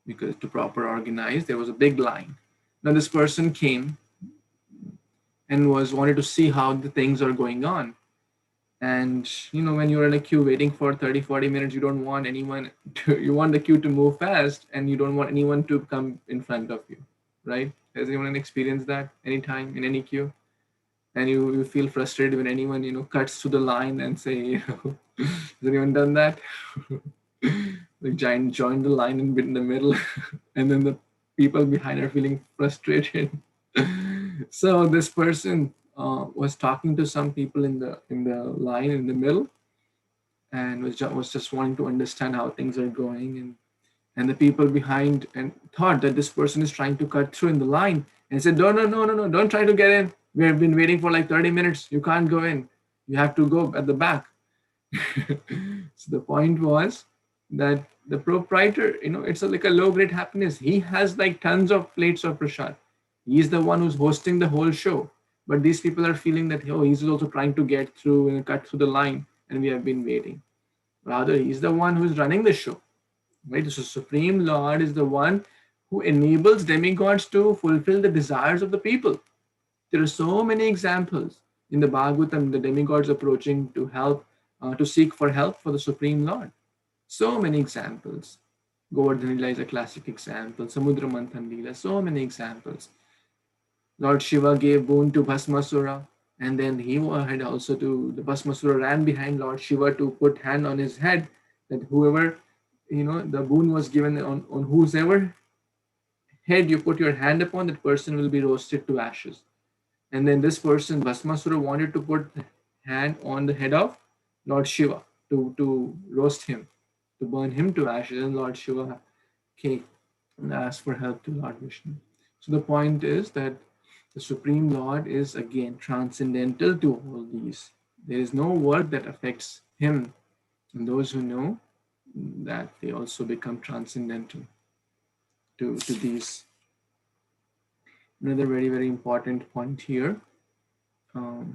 because to proper organize, there was a big line. Now this person came and wanted to see how the things are going on. And when you're in a queue waiting for 30-40 minutes, you don't want you want the queue to move fast, and you don't want anyone to come in front of you, right? Has anyone experienced that anytime in any queue? And you feel frustrated when anyone cuts to the line and say, has anyone done that? Like join the line and in the middle, and then the people behind are feeling frustrated. So this person was talking to some people in the line in the middle, and was just wanting to understand how things are going, and the people behind and thought that this person is trying to cut through in the line, and said, no, don't try to get in. We have been waiting for like 30 minutes. You can't go in. You have to go at the back. So the point was that the proprietor, it's like a low grade happiness. He has like tons of plates of prasad. He's the one who's hosting the whole show. But these people are feeling that, he's also trying to get through and cut through the line, and we have been waiting. Rather, he's the one who's running the show, right? So Supreme Lord is the one who enables demigods to fulfill the desires of the people. There are so many examples in the Bhagavatam, the demigods approaching to help, to seek for help for the Supreme Lord. So many examples. Govardhan Lila is a classic example. Samudra Manthan Lila, so many examples. Lord Shiva gave boon to Bhasmasura, and then he had also the Bhasmasura ran behind Lord Shiva to put hand on his head, that whoever, the boon was given on whosoever head you put your hand upon, that person will be roasted to ashes. And then this person, Bhasmasura, wanted to put hand on the head of Lord Shiva to roast him, to burn him to ashes. And Lord Shiva came and asked for help to Lord Vishnu. So the point is that the Supreme Lord is again transcendental to all these. There is no work that affects him. And those who know that, they also become transcendental to these. Another very, very important point here. The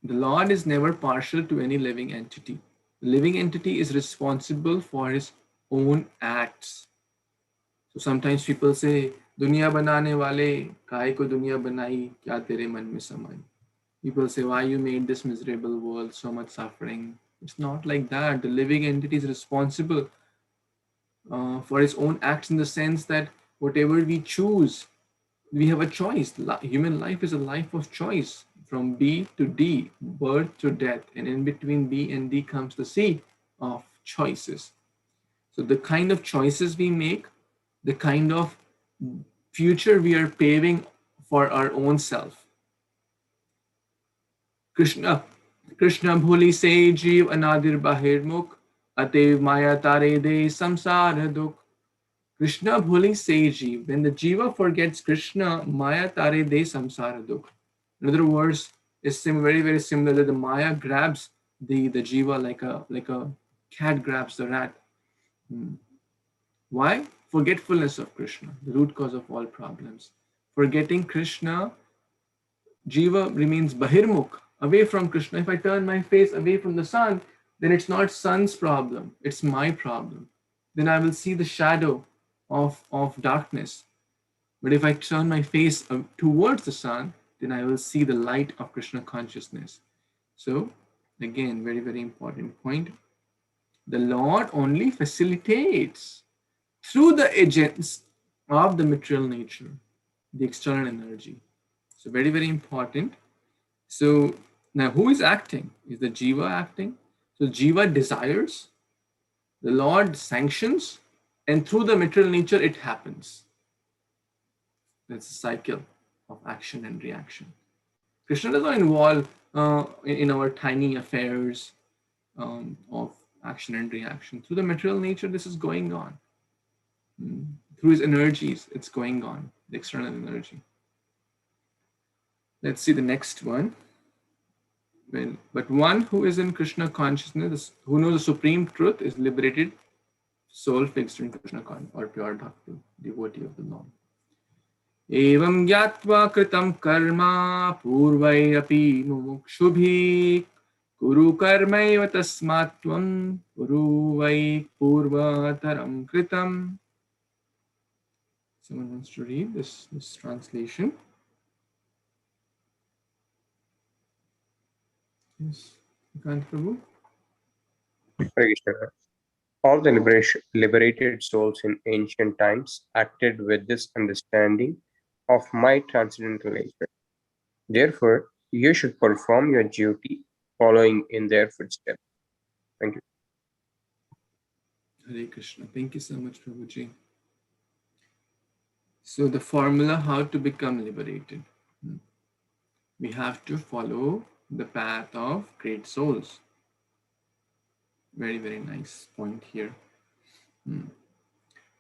Lord is never partial to any living entity. The living entity is responsible for his own acts. So sometimes people say, Dunya banane wale, kahe ko dunya banai, kya tere man mein samai. People say, why you made this miserable world, so much suffering. It's not like that. The living entity is responsible for his own acts, in the sense that whatever we choose, we have a choice. Human life is a life of choice, from B to D, birth to death, and in between B and D comes the C of choices. So the kind of choices we make, the kind of future we are paving for our own self. Krishna bholi se jeev anadir bahir mukh, atev maya tare de samsara dukh. Krishna bholi se jeev. When the jiva forgets Krishna, maya tare de samsara dukh. In other words, it's very, very similar that the maya grabs the jiva like a cat grabs the rat. Why? Forgetfulness of Krishna, the root cause of all problems. Forgetting Krishna, jiva remains bahirmukh, away from Krishna. If I turn my face away from the sun, then it's not sun's problem, it's my problem. Then I will see the shadow of darkness. But if I turn my face towards the sun, then I will see the light of Krishna consciousness. So, again, very, very important point. The Lord only facilitates through the agents of the material nature, the external energy. So very, very important. So now who is acting? Is the jiva acting? So jiva desires, the Lord sanctions, and through the material nature it happens. That's a cycle of action and reaction. Krishna does not involve in our tiny affairs of action and reaction. Through the material nature, this is going on. Through his energies, it's going on, the external energy. Let's see the next one. But one who is in Krishna consciousness, who knows the supreme truth, is liberated, soul fixed in Krishna or pure bhakti, devotee of the Lord. Evam gyatva kritam karma purvai mumukshubhi kuru karmaiva tasmatvam purvai purvataram kritam. Someone wants to read this translation? Yes, Prabhu.
Hare Krishna. All the liberated souls in ancient times acted with this understanding of my transcendental nature. Therefore, you should perform your duty following in their footsteps. Thank you.
Hare Krishna. Thank you so much, Prabhuji. So the formula how to become liberated. We have to follow the path of great souls. Very, very nice point here.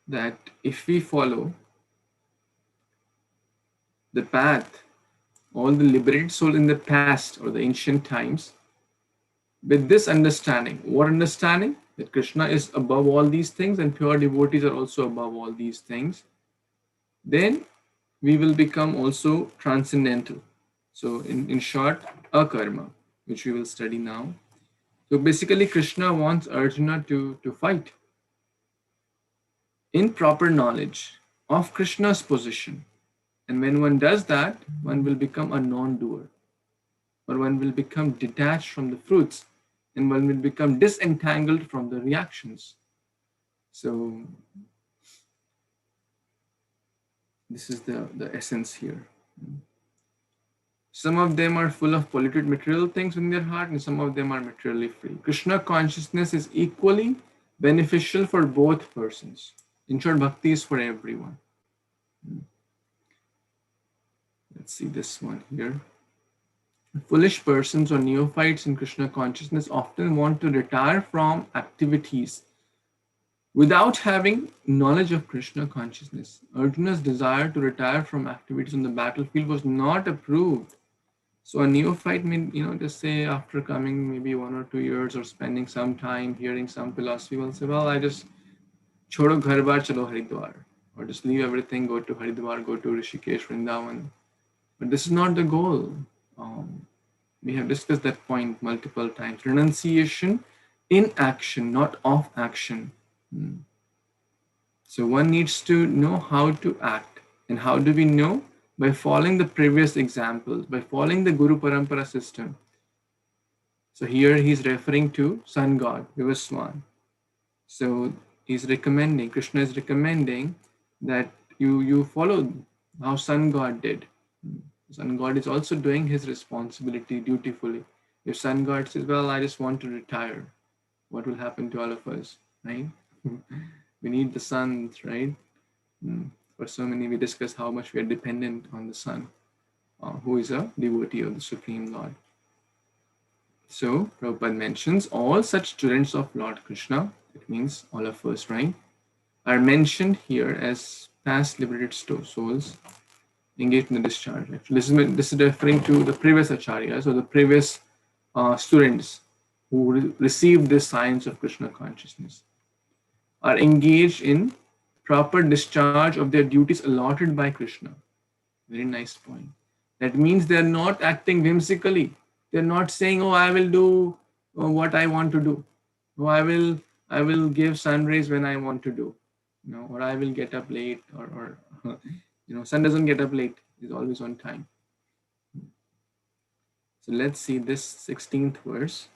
That if we follow the path, all the liberated souls in the past or the ancient times, with this understanding, what understanding? That Krishna is above all these things and pure devotees are also above all these things, then we will become also transcendental. So in short, akarma, which we will study now. So basically Krishna wants Arjuna to fight. In proper knowledge of Krishna's position. And when one does that, one will become a non-doer, or one will become detached from the fruits, and one will become disentangled from the reactions. So this is the essence here. Some of them are full of polluted material things in their heart, and some of them are materially free. Krishna consciousness is equally beneficial for both persons. In short, bhakti is for everyone. Let's see this one here. Foolish persons or neophytes in Krishna consciousness often want to retire from activities without having knowledge of Krishna consciousness. Arjuna's desire to retire from activities on the battlefield was not approved. So a neophyte may, just say after coming maybe 1 or 2 years or spending some time hearing some philosophy, will say, well, I just chodo ghar bar chalo Haridwar, or just leave everything, go to Haridwar, go to Rishikesh, Vrindavan. But this is not the goal. We have discussed that point multiple times. Renunciation in action, not of action. So one needs to know how to act. And how do we know? By following the previous examples, by following the Guru Parampara system. So here he's referring to sun god, Vivaswan. So Krishna is recommending that you follow how sun god did. Sun god is also doing his responsibility dutifully. If sun god says, well, I just want to retire, what will happen to all of us, right? We need the sun, right? For so many, we discuss how much we are dependent on the sun, who is a devotee of the Supreme Lord. So Prabhupada mentions all such students of Lord Krishna, it means all of us, right, are mentioned here as past liberated souls engaged in the discharge. Actually, this is referring to the previous acharyas or the previous students who received this science of Krishna consciousness, are engaged in proper discharge of their duties allotted by Krishna. Very nice point. That means they're not acting whimsically. They're not saying, "Oh, I will do what I want to do. Oh, I will give sun rays when I want to do, or I will get up late, or sun doesn't get up late. It's always on time." So let's see this 16th verse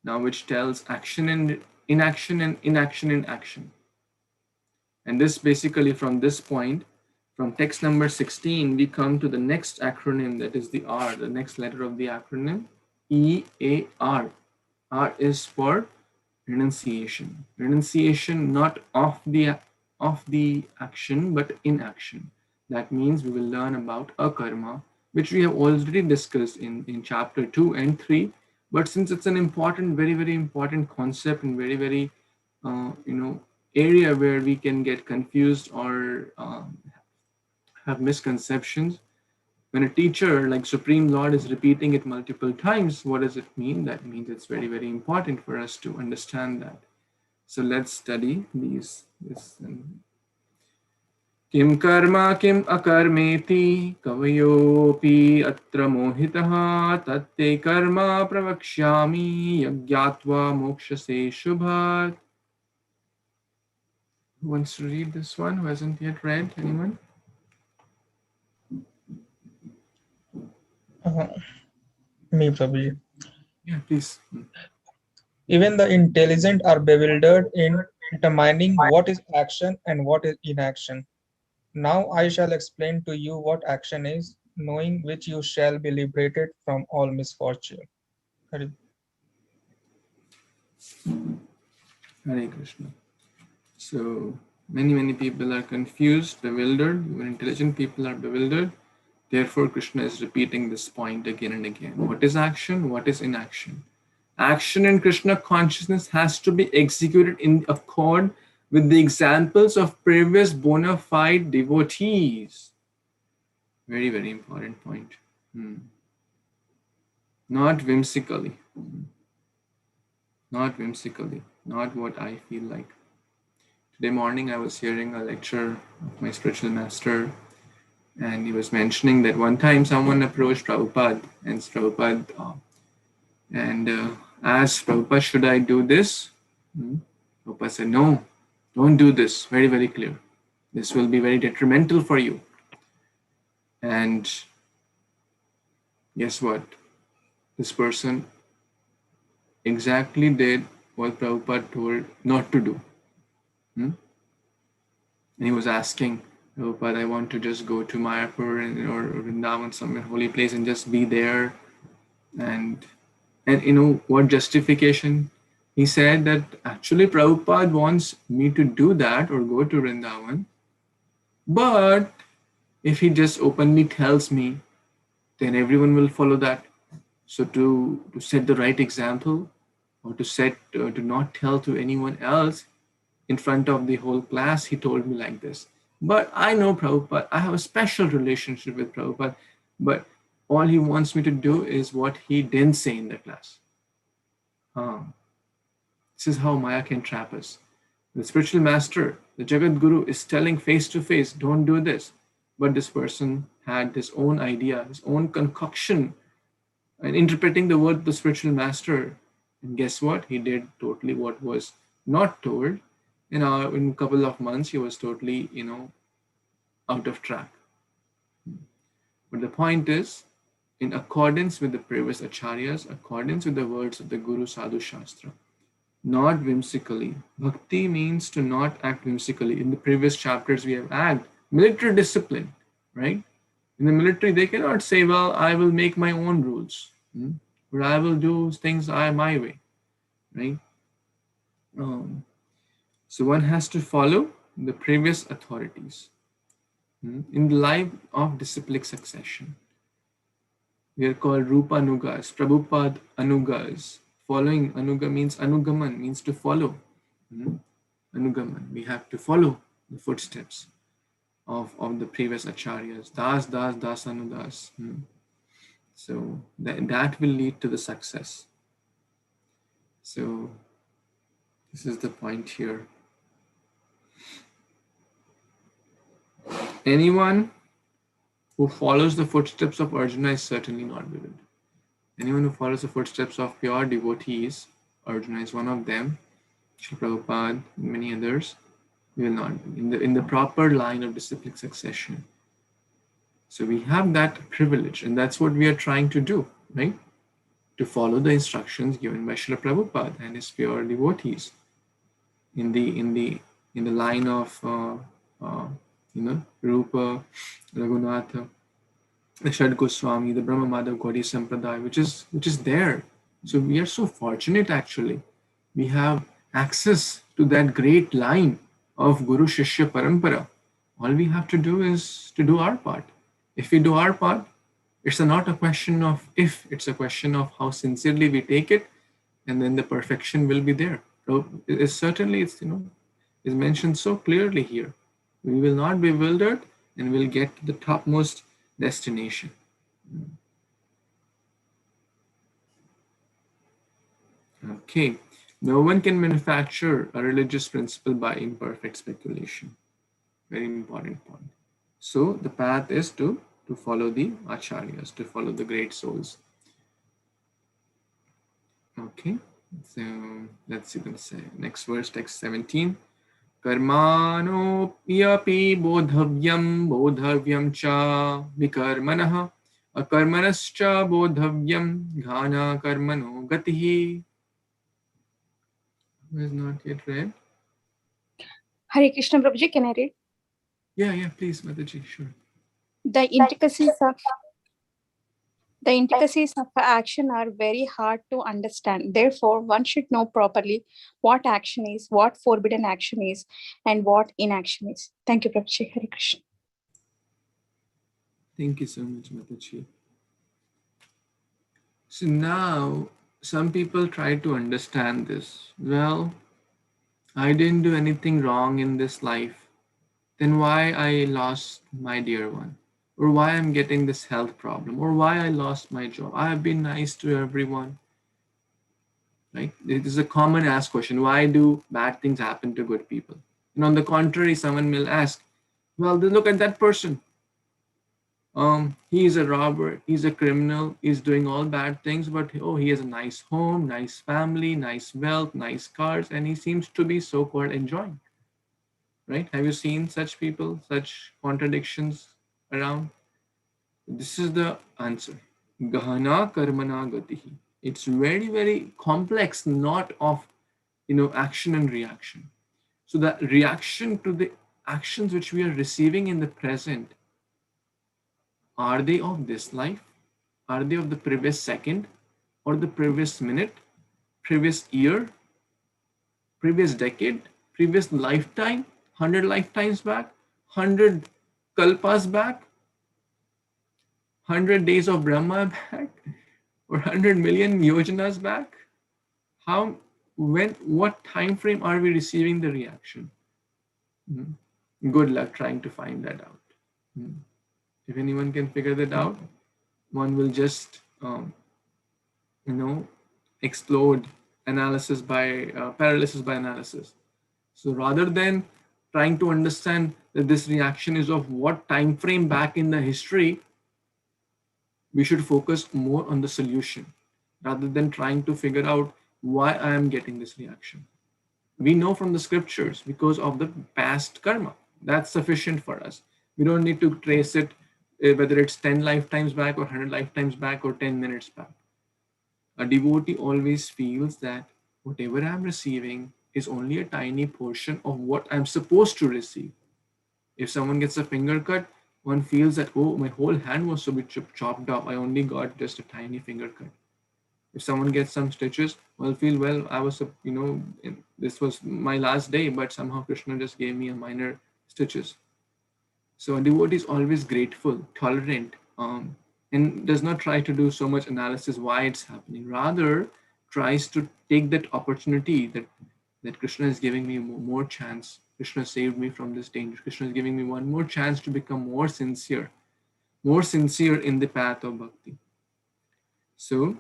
now, which tells action and inaction and inaction in action. And this basically, from this point, from text number 16, we come to the next acronym, that is the R, the next letter of the acronym, EAR. R is for renunciation. Renunciation not of the action, but in action. That means we will learn about akarma, which we have already discussed in chapter 2 and 3. But since it's an important, very, very important concept and very, very, area where we can get confused or have misconceptions, when a teacher like Supreme Lord is repeating it multiple times, what does it mean? That means it's very, very important for us to understand that. So let's study this. Kim karma kim akarmeti kavayopi atra mohitaha tatte karma pravakshyami yagyatva mokshase shubhat. Who wants to read this one? Who hasn't yet read? Anyone?
Me, Prabhuji.
Yeah, please.
Even the intelligent are bewildered in determining what is action and what is inaction. Now I shall explain to you what action is, knowing which you shall be liberated from all misfortune. Hare
Krishna. So many people are confused, bewildered. Even intelligent people are bewildered. Therefore, Krishna is repeating this point again and again. What is action? What is inaction? Action in Krishna consciousness has to be executed in accord with the examples of previous bona fide devotees. Very, very important point. Not whimsically. Not whimsically. Not what I feel like. Today morning, I was hearing a lecture of my spiritual master, and he was mentioning that one time someone approached Prabhupada and asked Prabhupada, should I do this? Prabhupada said, no, don't do this. Very, very clear. This will be very detrimental for you. And guess what? This person exactly did what Prabhupada told not to do. And he was asking, Prabhupada, I want to just go to Mayapur or Vrindavan, some holy place, and just be there. And what justification? He said that actually Prabhupada wants me to do that or go to Vrindavan. But if he just openly tells me, then everyone will follow that. So to set the right example, or to not tell to anyone else in front of the whole class, he told me like this. But I know Prabhupada, I have a special relationship with Prabhupada, but all he wants me to do is what he didn't say in the class. This is how Maya can trap us. The spiritual master, the Jagat Guru, is telling face to face, don't do this. But this person had his own idea, his own concoction, and interpreting the word of the spiritual master. And guess what? He did totally what was not told. In a couple of months, he was totally, out of track. But the point is, in accordance with the previous acharyas, accordance with the words of the Guru Sadhu Shastra, not whimsically. Bhakti means to not act whimsically. In the previous chapters, we have act military discipline, right? In the military, they cannot say, well, I will make my own rules, or I will do things my way, right? So one has to follow the previous authorities in the life of disciplic succession. We are called Rupa Anugas, Prabhupada Anugas. Following Anuga means Anugaman, means to follow. Anugaman, we have to follow the footsteps of the previous acharyas. Das, das, das, anudas. So that will lead to the success. So this is the point here. Anyone who follows the footsteps of Arjuna is certainly not vivid. Anyone who follows the footsteps of pure devotees, Arjuna is one of them, Srila Prabhupada, and many others, will not be in the proper line of disciplic succession. So we have that privilege, and that's what we are trying to do, right? To follow the instructions given by Srila Prabhupada and his pure devotees in the line of Rupa, Raghunatha, the Shad Goswami, the Brahma Madhav Gaudiya Sampradaya, which is there. So we are so fortunate actually. We have access to that great line of Guru Shishya Parampara. All we have to do is to do our part. If we do our part, it's not a question of if, it's a question of how sincerely we take it, and then the perfection will be there. So it's mentioned so clearly here. We will not be bewildered and we'll get to the topmost destination. Okay, no one can manufacture a religious principle by imperfect speculation. Very important point. So the path is to follow the acharyas, to follow the great souls. Okay, so let's see the next verse, text 17. Karmano yapi bodhavyam cha vikarmanah akarmanascha bodhavyam ghana karmano gatihi. Who has not yet read?
Hare Krishna Prabhuji, can I read?
Yeah, please, Mataji, sure.
The intricacies of action are very hard to understand. Therefore, one should know properly what action is, what forbidden action is, and what inaction is. Thank you, Prabhuji. Hare Krishna.
Thank you so much, Mataji. So now, some people try to understand this. Well, I didn't do anything wrong in this life. Then why I lost my dear one? Or why I'm getting this health problem? Or why I lost my job? I have been nice to everyone. Right? It is a common asked question. Why do bad things happen to good people? And on the contrary, someone will ask, well, then look at that person. He is a robber, he's a criminal, he's doing all bad things, but he has a nice home, nice family, nice wealth, nice cars, and he seems to be so-called enjoying. Right? Have you seen such people, such contradictions around? This is the answer. Gahana karmana gatihi. It's very, very complex, not of action and reaction. So the reaction to the actions which we are receiving in the present, are they of this life? Are they of the previous second, or the previous minute, previous year, previous decade, previous lifetime, 100 lifetimes back, 100 kalpas back, 100 days of Brahma back, or 100 million yojanas back? What time frame are we receiving the reaction? Good luck trying to find that out. If anyone can figure that out, one will just explode paralysis by analysis. So rather than trying to understand that this reaction is of what time frame back in the history, we should focus more on the solution rather than trying to figure out why I am getting this reaction. We know from the scriptures because of the past karma. That's sufficient for us. We don't need to trace it, whether it's 10 lifetimes back or 100 lifetimes back or 10 minutes back. A devotee always feels that whatever I'm receiving is only a tiny portion of what I'm supposed to receive. If someone gets a finger cut, one feels that, oh, my whole hand was to be chopped off. I only got just a tiny finger cut. If someone gets some stitches, well, feel, well, I was, this was my last day, but somehow Krishna just gave me a minor stitches. So a devotee is always grateful, tolerant, and does not try to do so much analysis why it's happening. Rather, tries to take that opportunity that Krishna is giving me more chance. Krishna saved me from this danger. Krishna is giving me one more chance to become more sincere in the path of bhakti. So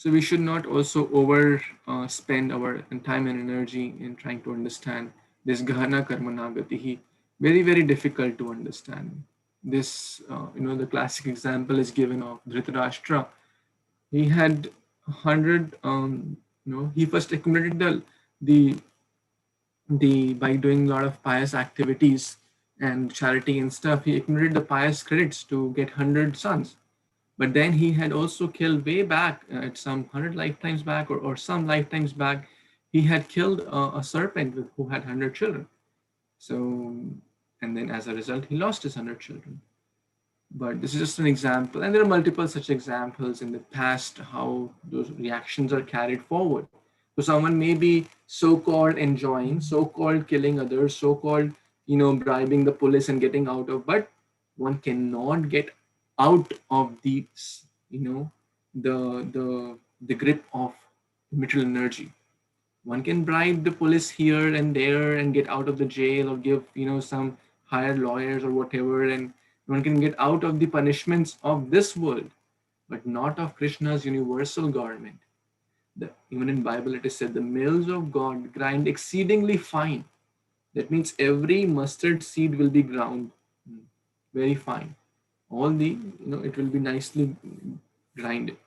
we should not also over spend our time and energy in trying to understand this gahana karmanagatihi. Very, very difficult to understand. This, the classic example is given of Dhritarashtra. He had 100, he first accumulated the by doing a lot of pious activities and charity and stuff. He accumulated the pious credits to get 100 sons. But then he had also killed way back at some 100 lifetimes back or some lifetimes back, he had killed a serpent who had 100 children. So, and then as a result, he lost his 100 children. But this is just an example. And there are multiple such examples in the past, how those reactions are carried forward. So someone may be so-called enjoying, so-called killing others, so-called, bribing the police and getting out of, but one cannot get out of the, the grip of material energy. One can bribe the police here and there and get out of the jail or give, some hire lawyers or whatever, and one can get out of the punishments of this world, but not of Krishna's universal government. Even in Bible it is said the mills of God grind exceedingly fine. That means every mustard seed will be ground very fine. All the, it will be nicely grinded.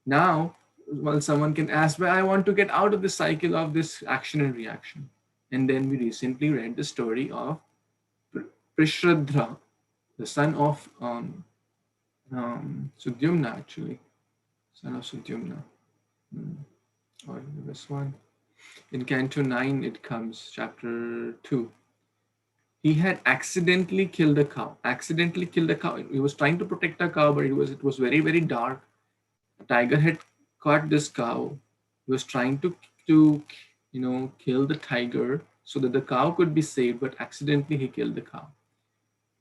Now, well, someone can ask, well, I want to get out of the cycle of this action and reaction. And then we recently read the story of Prishradra, the son of Sudyumna, actually. Son of Sudyumna. Or this one. In Canto 9, it comes, chapter 2. He had accidentally killed a cow. He was trying to protect a cow, but it was very, very dark. A tiger had caught this cow. He was trying to kill the tiger so that the cow could be saved, but accidentally he killed the cow.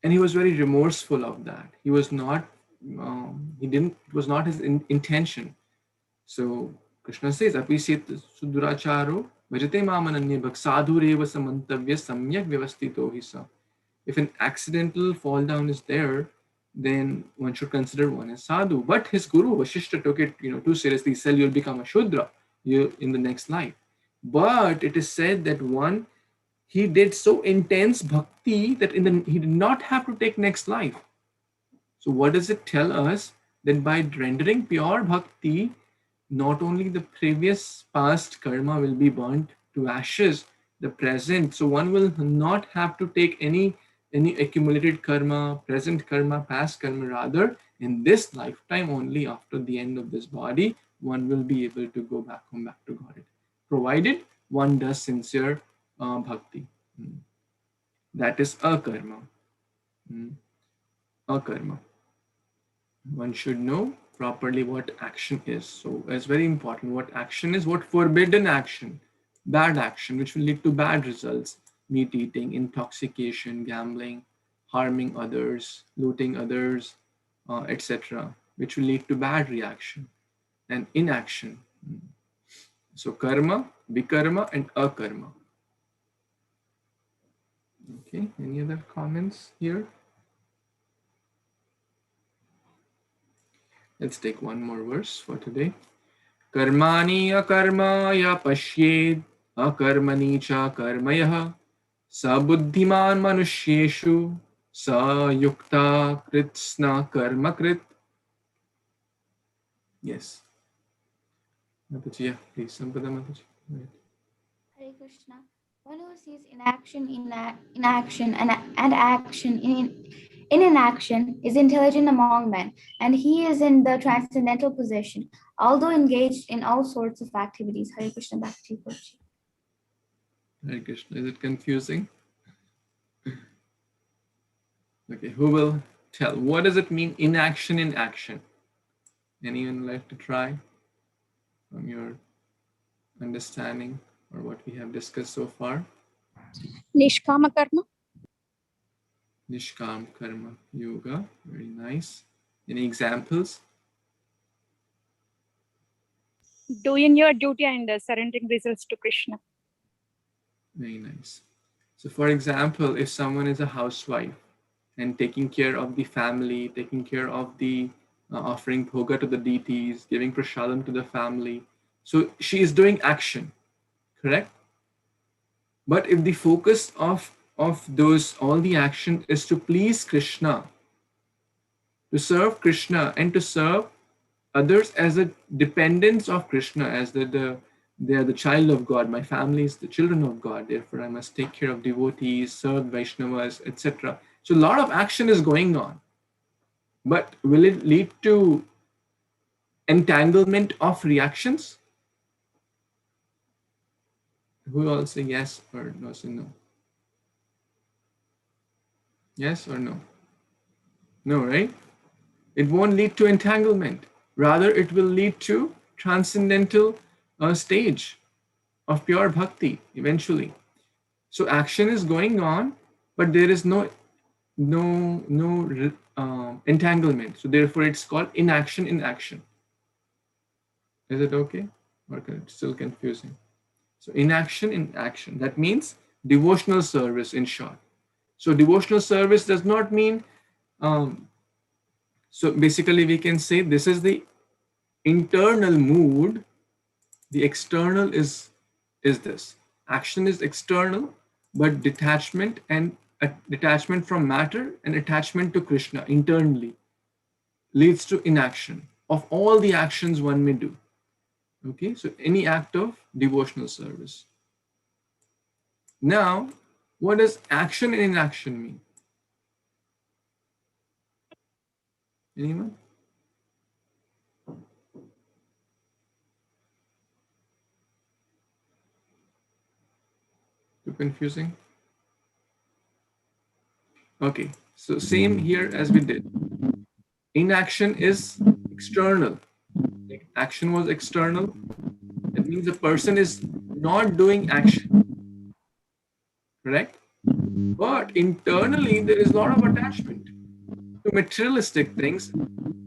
And he was very remorseful of that. He was not, it was not his intention. So Krishna says, Apisit Suduracharo, Bhajate Mamananya Bhak Sadhu Reva Samantavya Samyak Vyavastito Hisa. If an accidental fall down is there, then one should consider one as sadhu. But his guru, Vashishta, took it too seriously. He said, you'll become a Shudra in the next life. But it is said that he did so intense bhakti that he did not have to take next life. So what does it tell us? That by rendering pure bhakti, not only the previous past karma will be burnt to ashes, the present. So one will not have to take any accumulated karma, present karma, past karma. Rather, in this lifetime only, after the end of this body, one will be able to go back home, back to Godhead, provided one does sincere bhakti. That is a karma. A karma. One should know properly what action is. So it's very important what action is, what forbidden action, bad action, which will lead to bad results, meat eating, intoxication, gambling, harming others, looting others, etc., which will lead to bad reaction and inaction. So karma, vikarma, and akarma. Okay, any other comments here? Let's take one more verse for today. Karmani akarmaya pashyed akarmani cha karmayah sabuddhiman manusyeshu sa yukta kritsna karma krit. Yes. Mataji, yeah, please. Sampada Mataji.
Hare Krishna. One who sees inaction in action and action in
in inaction, is intelligent among men, and he is in the transcendental position, although engaged in all sorts of activities. Hare Krishna, back to you, Prabhuji.
Hare Krishna. Is it confusing? Okay, who will tell? What does it mean, inaction in action? Anyone like to try from your understanding or what we have discussed so far?
Nishkama karma.
Nishkam karma yoga. Very nice. Any examples?
Doing your duty and surrendering results to Krishna.
Very nice. So for example, if someone is a housewife and taking care of the family, taking care of the offering bhoga to the deities, giving prasadam to the family, so she is doing action, correct? But if the focus of those, all the action is to please Krishna, to serve Krishna and to serve others as a dependence of Krishna, as they are the child of God, my family is the children of God, therefore I must take care of devotees, serve Vaishnavas, etc. So a lot of action is going on. But will it lead to entanglement of reactions? Who all say yes or no? Say no. Yes or no? No, right? It won't lead to entanglement. Rather, it will lead to transcendental stage of pure bhakti eventually. So action is going on, but there is no entanglement. So therefore, it's called inaction in action. Is it okay? Or it's still confusing? So inaction in action. That means devotional service in short. So devotional service does not mean. So basically, we can say this is the internal mood. The external is this. Action is external, but detachment from matter and attachment to Krishna internally leads to inaction of all the actions one may do. Okay, so any act of devotional service. Now, what does action and inaction mean? Anyone? Too confusing? Okay, so same here as we did. Inaction is external. Like action was external. That means the person is not doing action. Correct? But internally, there is a lot of attachment to materialistic things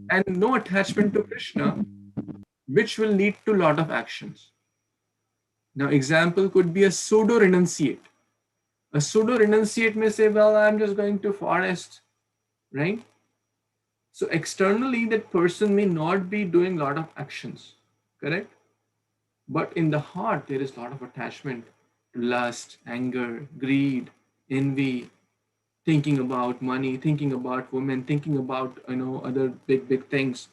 and no attachment to Krishna, which will lead to a lot of actions. Now, example could be a pseudo renunciate. A pseudo renunciate may say, well, I'm just going to forest, right? So externally, that person may not be doing a lot of actions, correct? But in the heart, there is a lot of attachment to lust, anger, greed, envy, thinking about money, thinking about women, thinking about other big things.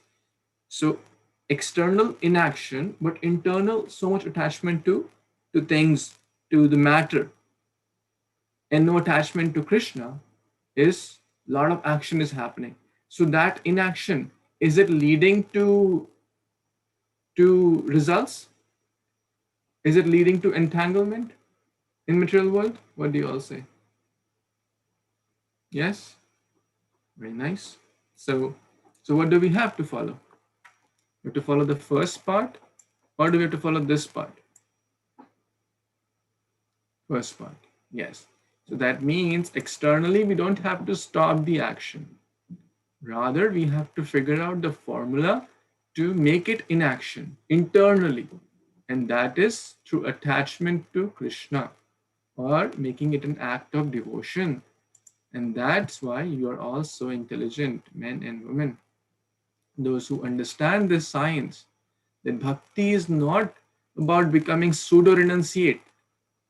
So external inaction, but internal so much attachment to things, to the matter, and no attachment to Krishna, is a lot of action is happening. So that inaction, is it leading to results? Is it leading to entanglement in material world? What do you all say? Yes? Very nice. So what do we have to follow? We have to follow the first part, or do we have to follow this part? First part, yes. So that means externally we don't have to stop the action. Rather, we have to figure out the formula to make it in action internally. And that is through attachment to Krishna, or making it an act of devotion. And that's why you are all so intelligent, men and women. Those who understand this science, that bhakti is not about becoming pseudo-renunciate.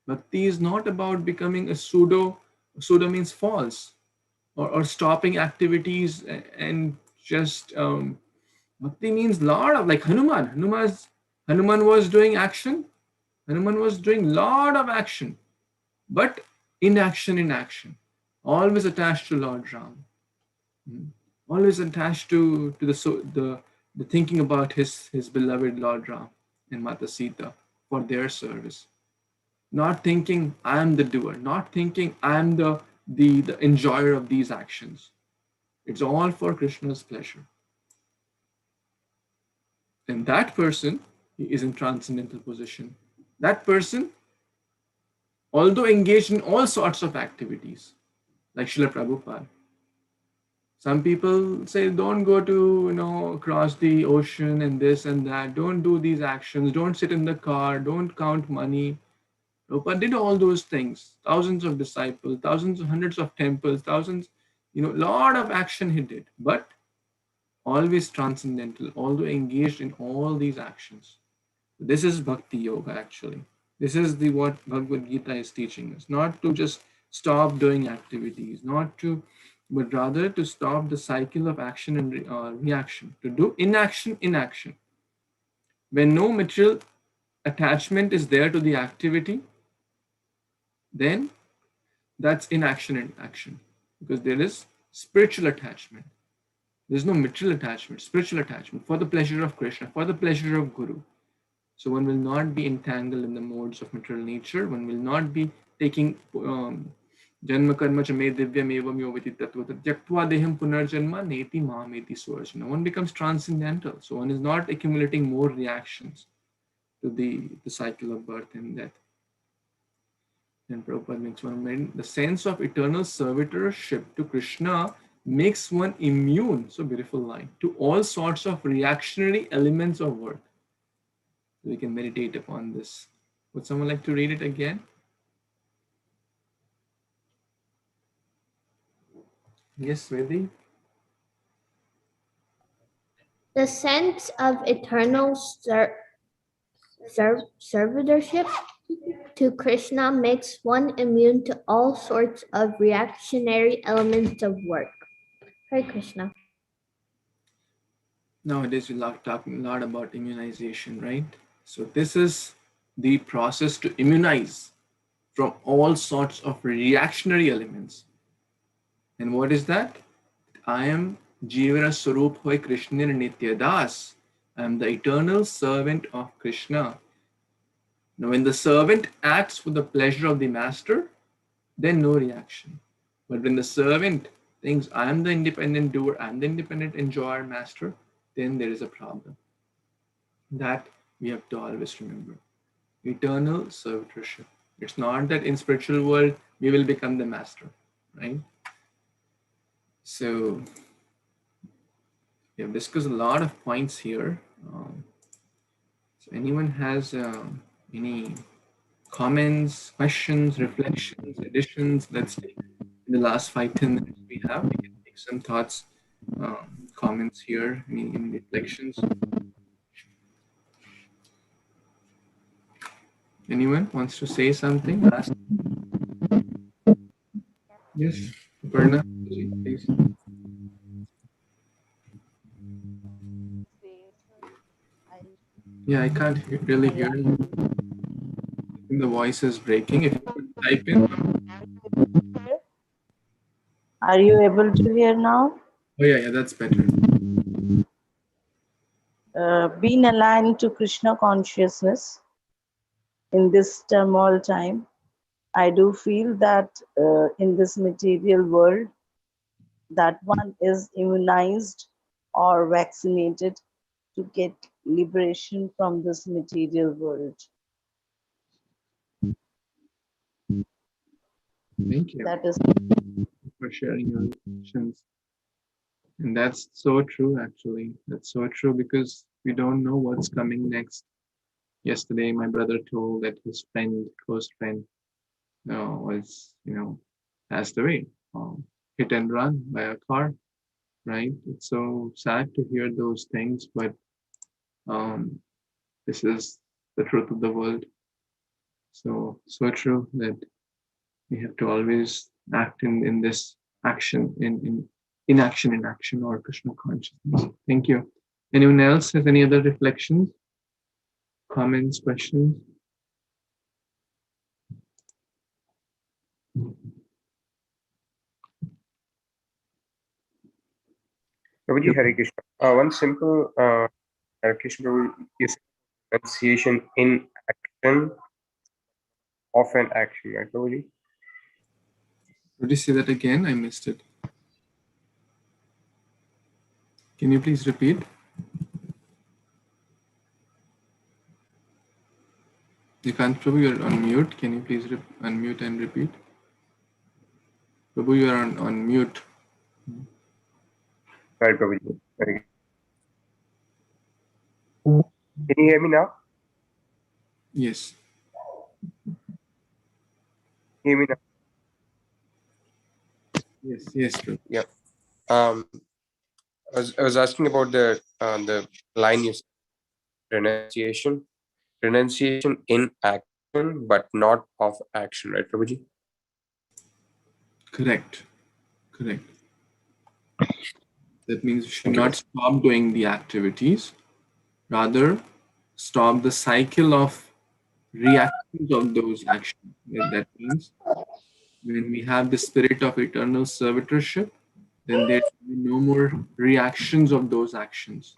Bhakti is not about becoming a pseudo means false, or stopping activities and just, bhakti means lot of, like Hanuman. Hanuman was doing action. Hanuman was doing lot of action, but inaction in action, always attached to Lord Ram. Always attached to the thinking about his beloved Lord Ram and Mata Sita for their service. Not thinking I am the doer, not thinking I am the enjoyer of these actions. It's all for Krishna's pleasure. And that person is in transcendental position. That person, although engaged in all sorts of activities, like Srila Prabhupada. Some people say, don't go to, cross the ocean and this and that. Don't do these actions. Don't sit in the car. Don't count money. Prabhupada did all those things. Thousands of disciples, thousands, hundreds of temples, thousands, lot of action he did. But always transcendental, although engaged in all these actions. This is Bhakti Yoga actually. This is what Bhagavad Gita is teaching us. Not to just stop doing activities, but rather to stop the cycle of action and reaction. To do inaction, inaction. When no material attachment is there to the activity, then that's inaction and action. Because there is spiritual attachment. There's no material attachment, spiritual attachment for the pleasure of Krishna, for the pleasure of Guru. So one will not be entangled in the modes of material nature. One will not be taking janma karma cha me divyam evam yovati tattva tyaktva deham punarjanma neti mameti swarjana. One becomes transcendental. So one is not accumulating more reactions to the cycle of birth and death. And Prabhupada makes one mind, the sense of eternal servitorship to Krishna makes one immune, so beautiful line, to all sorts of reactionary elements of work. We can meditate upon this. Would someone like to read it again? Yes, Vedi.
The sense of eternal servitorship to Krishna makes one immune to all sorts of reactionary elements of work. Hare Krishna.
Nowadays, we love talking a lot about immunization, right? So this is the process to immunize from all sorts of reactionary elements. And what is that? I am Jivara Sarup Hoy Krishna Nitya Das. I am the eternal servant of Krishna. Now, when the servant acts for the pleasure of the master, then no reaction. But when the servant thinks, I am the independent doer, I am the independent enjoyer, master, then there is a problem. That we have to always remember. Eternal servitorship. It's not that in spiritual world, we will become the master, right? So, we have discussed a lot of points here. So anyone has any comments, questions, reflections, additions? Let's take in the last 5-10 minutes we have. We can take some thoughts, comments here, any reflections. Anyone wants to say something? Last. Yes, Aparna, please. Yeah, I can't really hear you. I think the voice is breaking. If you could type in.
Are you able to hear now?
Oh yeah, that's better.
Being aligned to Krishna consciousness in this turmoil time, I do feel that in this material world, that one is immunized or vaccinated to get liberation from this material world.
Thank you.
That is
for sharing your reflections. And that's so true, actually. That's so true because we don't know what's coming next. Yesterday, my brother told that his friend, close friend, was, passed away, hit and run by a car, right? It's so sad to hear those things, but this is the truth of the world. So true that we have to always act in this action, in action, or Krishna consciousness. Thank you. Anyone else has any other reflections, comments, questions?
Prabhuji, Hare Krishna. One simple Hare Krishna, Prabhu, is pronunciation in action of an action, right, Prabhuji?
Would you say that again? I missed it. Can you please repeat? Nikant Prabhu, you're on mute. Can you please unmute and repeat? Prabhu, you are on mute.
Right, Prabhuji. Hare Krishna. Can you hear me now?
Yes.
Hear me now?
Yes, Prabhu.
Yeah. I was asking about the line you said, renunciation in action, but not of action, right, Prabhuji?
Correct. That means you should
Thank you,
not stop doing the activities, rather stop the cycle of reactions of those actions. That means when we have the spirit of eternal servitorship, then there will be no more reactions of those actions.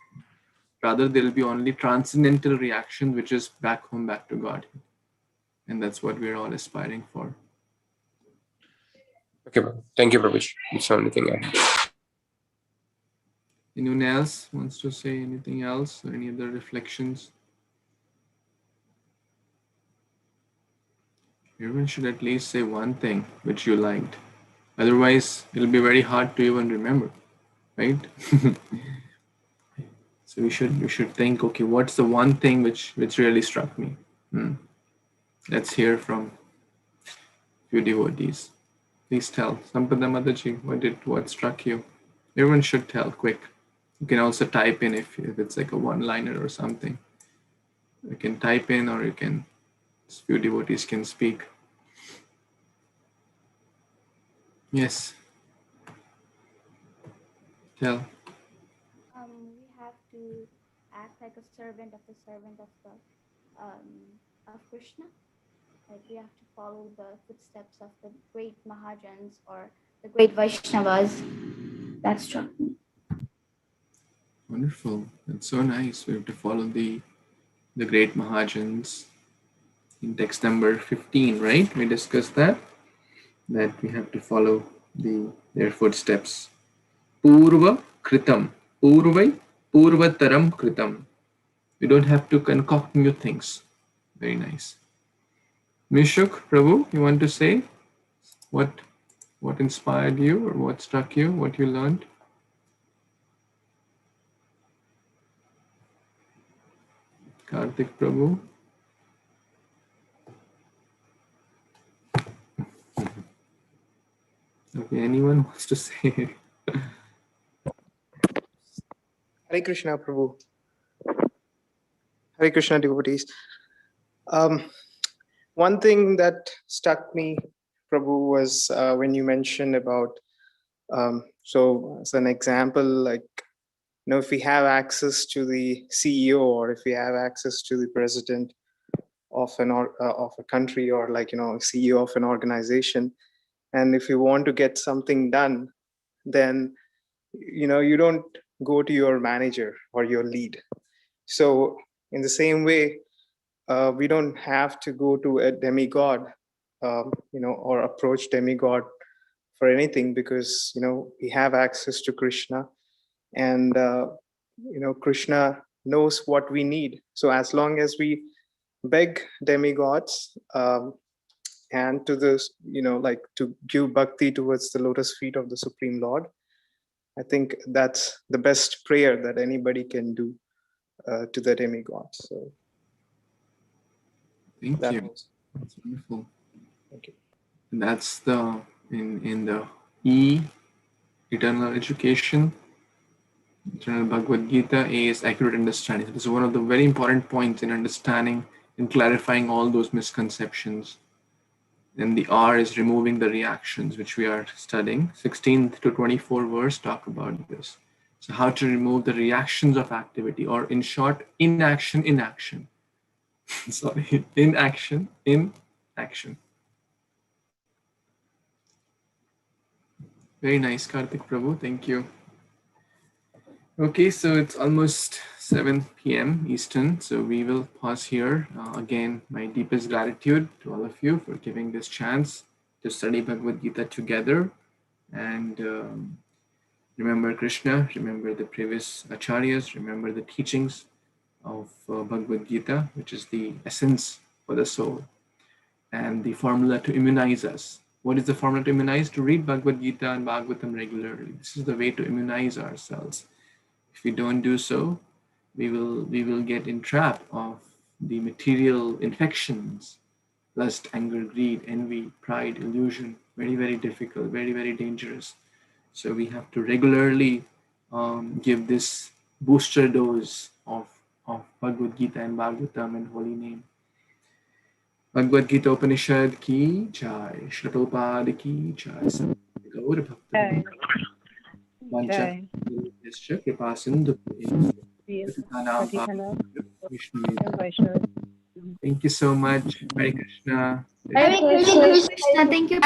Rather, there will be only transcendental reaction, which is back home, back to God. And that's what we're all aspiring for.
Okay, thank you, Prabhuji. That's the only thing I have.
Anyone else wants to say anything else or any other reflections? Everyone should at least say one thing which you liked. Otherwise, it'll be very hard to even remember, right? So we should think, okay, what's the one thing which really struck me? Let's hear from few devotees. Please tell. Sampada Mataji, what struck you? Everyone should tell quick. You can also type in if it's like a one-liner or something. You can type in, or you can, few devotees can speak. Yes. Tell.
We have to act like a servant of Krishna. Like we have to follow the footsteps of the great Mahajans or the great Vaishnavas. That struck me.
Wonderful. That's so nice. We have to follow the great Mahajans. In text number 15, right? We discussed that we have to follow their footsteps. Purva kritam. Purvai purvataram kritam. We don't have to concoct new things. Very nice. Mishuk, Prabhu, you want to say what inspired you or what struck you, what you learned? Karthik Prabhu. Okay, anyone wants to say?
Hare Krishna, Prabhu. Hare Krishna, devotees. One thing that struck me, Prabhu, was when you mentioned about, so as an example, like, if we have access to the CEO or if we have access to the president of a country, or like, CEO of an organization, and if you want to get something done, then, you don't go to your manager or your lead. So in the same way, we don't have to go to a demigod, or approach demigod for anything, because, we have access to Krishna, and, Krishna knows what we need. So as long as we beg demigods, and to this, like to give bhakti towards the lotus feet of the Supreme Lord, I think that's the best prayer that anybody can do to the demigod. So
Thank you. That's wonderful.
Thank you.
And that's the in the E, eternal education, eternal Bhagavad Gita. A is accurate understanding. So this is one of the very important points in understanding and clarifying all those misconceptions. And the R is removing the reactions, which we are studying. 16th to 24 verse talk about this. So how to remove the reactions of activity, or in short, inaction. Sorry, inaction. Very nice, Karthik Prabhu. Thank you. Okay, so it's almost 7 p.m. Eastern, so we will pause here. Again, my deepest gratitude to all of you for giving this chance to study Bhagavad Gita together. And remember Krishna, remember the previous acharyas, remember the teachings of Bhagavad Gita, which is the essence for the soul, and the formula to immunize us. What is the formula to immunize? To read Bhagavad Gita and Bhagavatam regularly. This is the way to immunize ourselves. If we don't do so, we will get in trap of the material infections, lust, anger, greed, envy, pride, illusion. Very, very difficult, very, very dangerous. So we have to regularly give this booster dose of Bhagavad Gita and Bhagavatam and holy name. Bhagavad Gita Upanishad ki jai, Srila Prabhupada ki jai, Gaur Bhakta Vancha Yascha Kripa Sindhu Thank you so much. Hare Krishna.
Hare Krishna.
Thank you.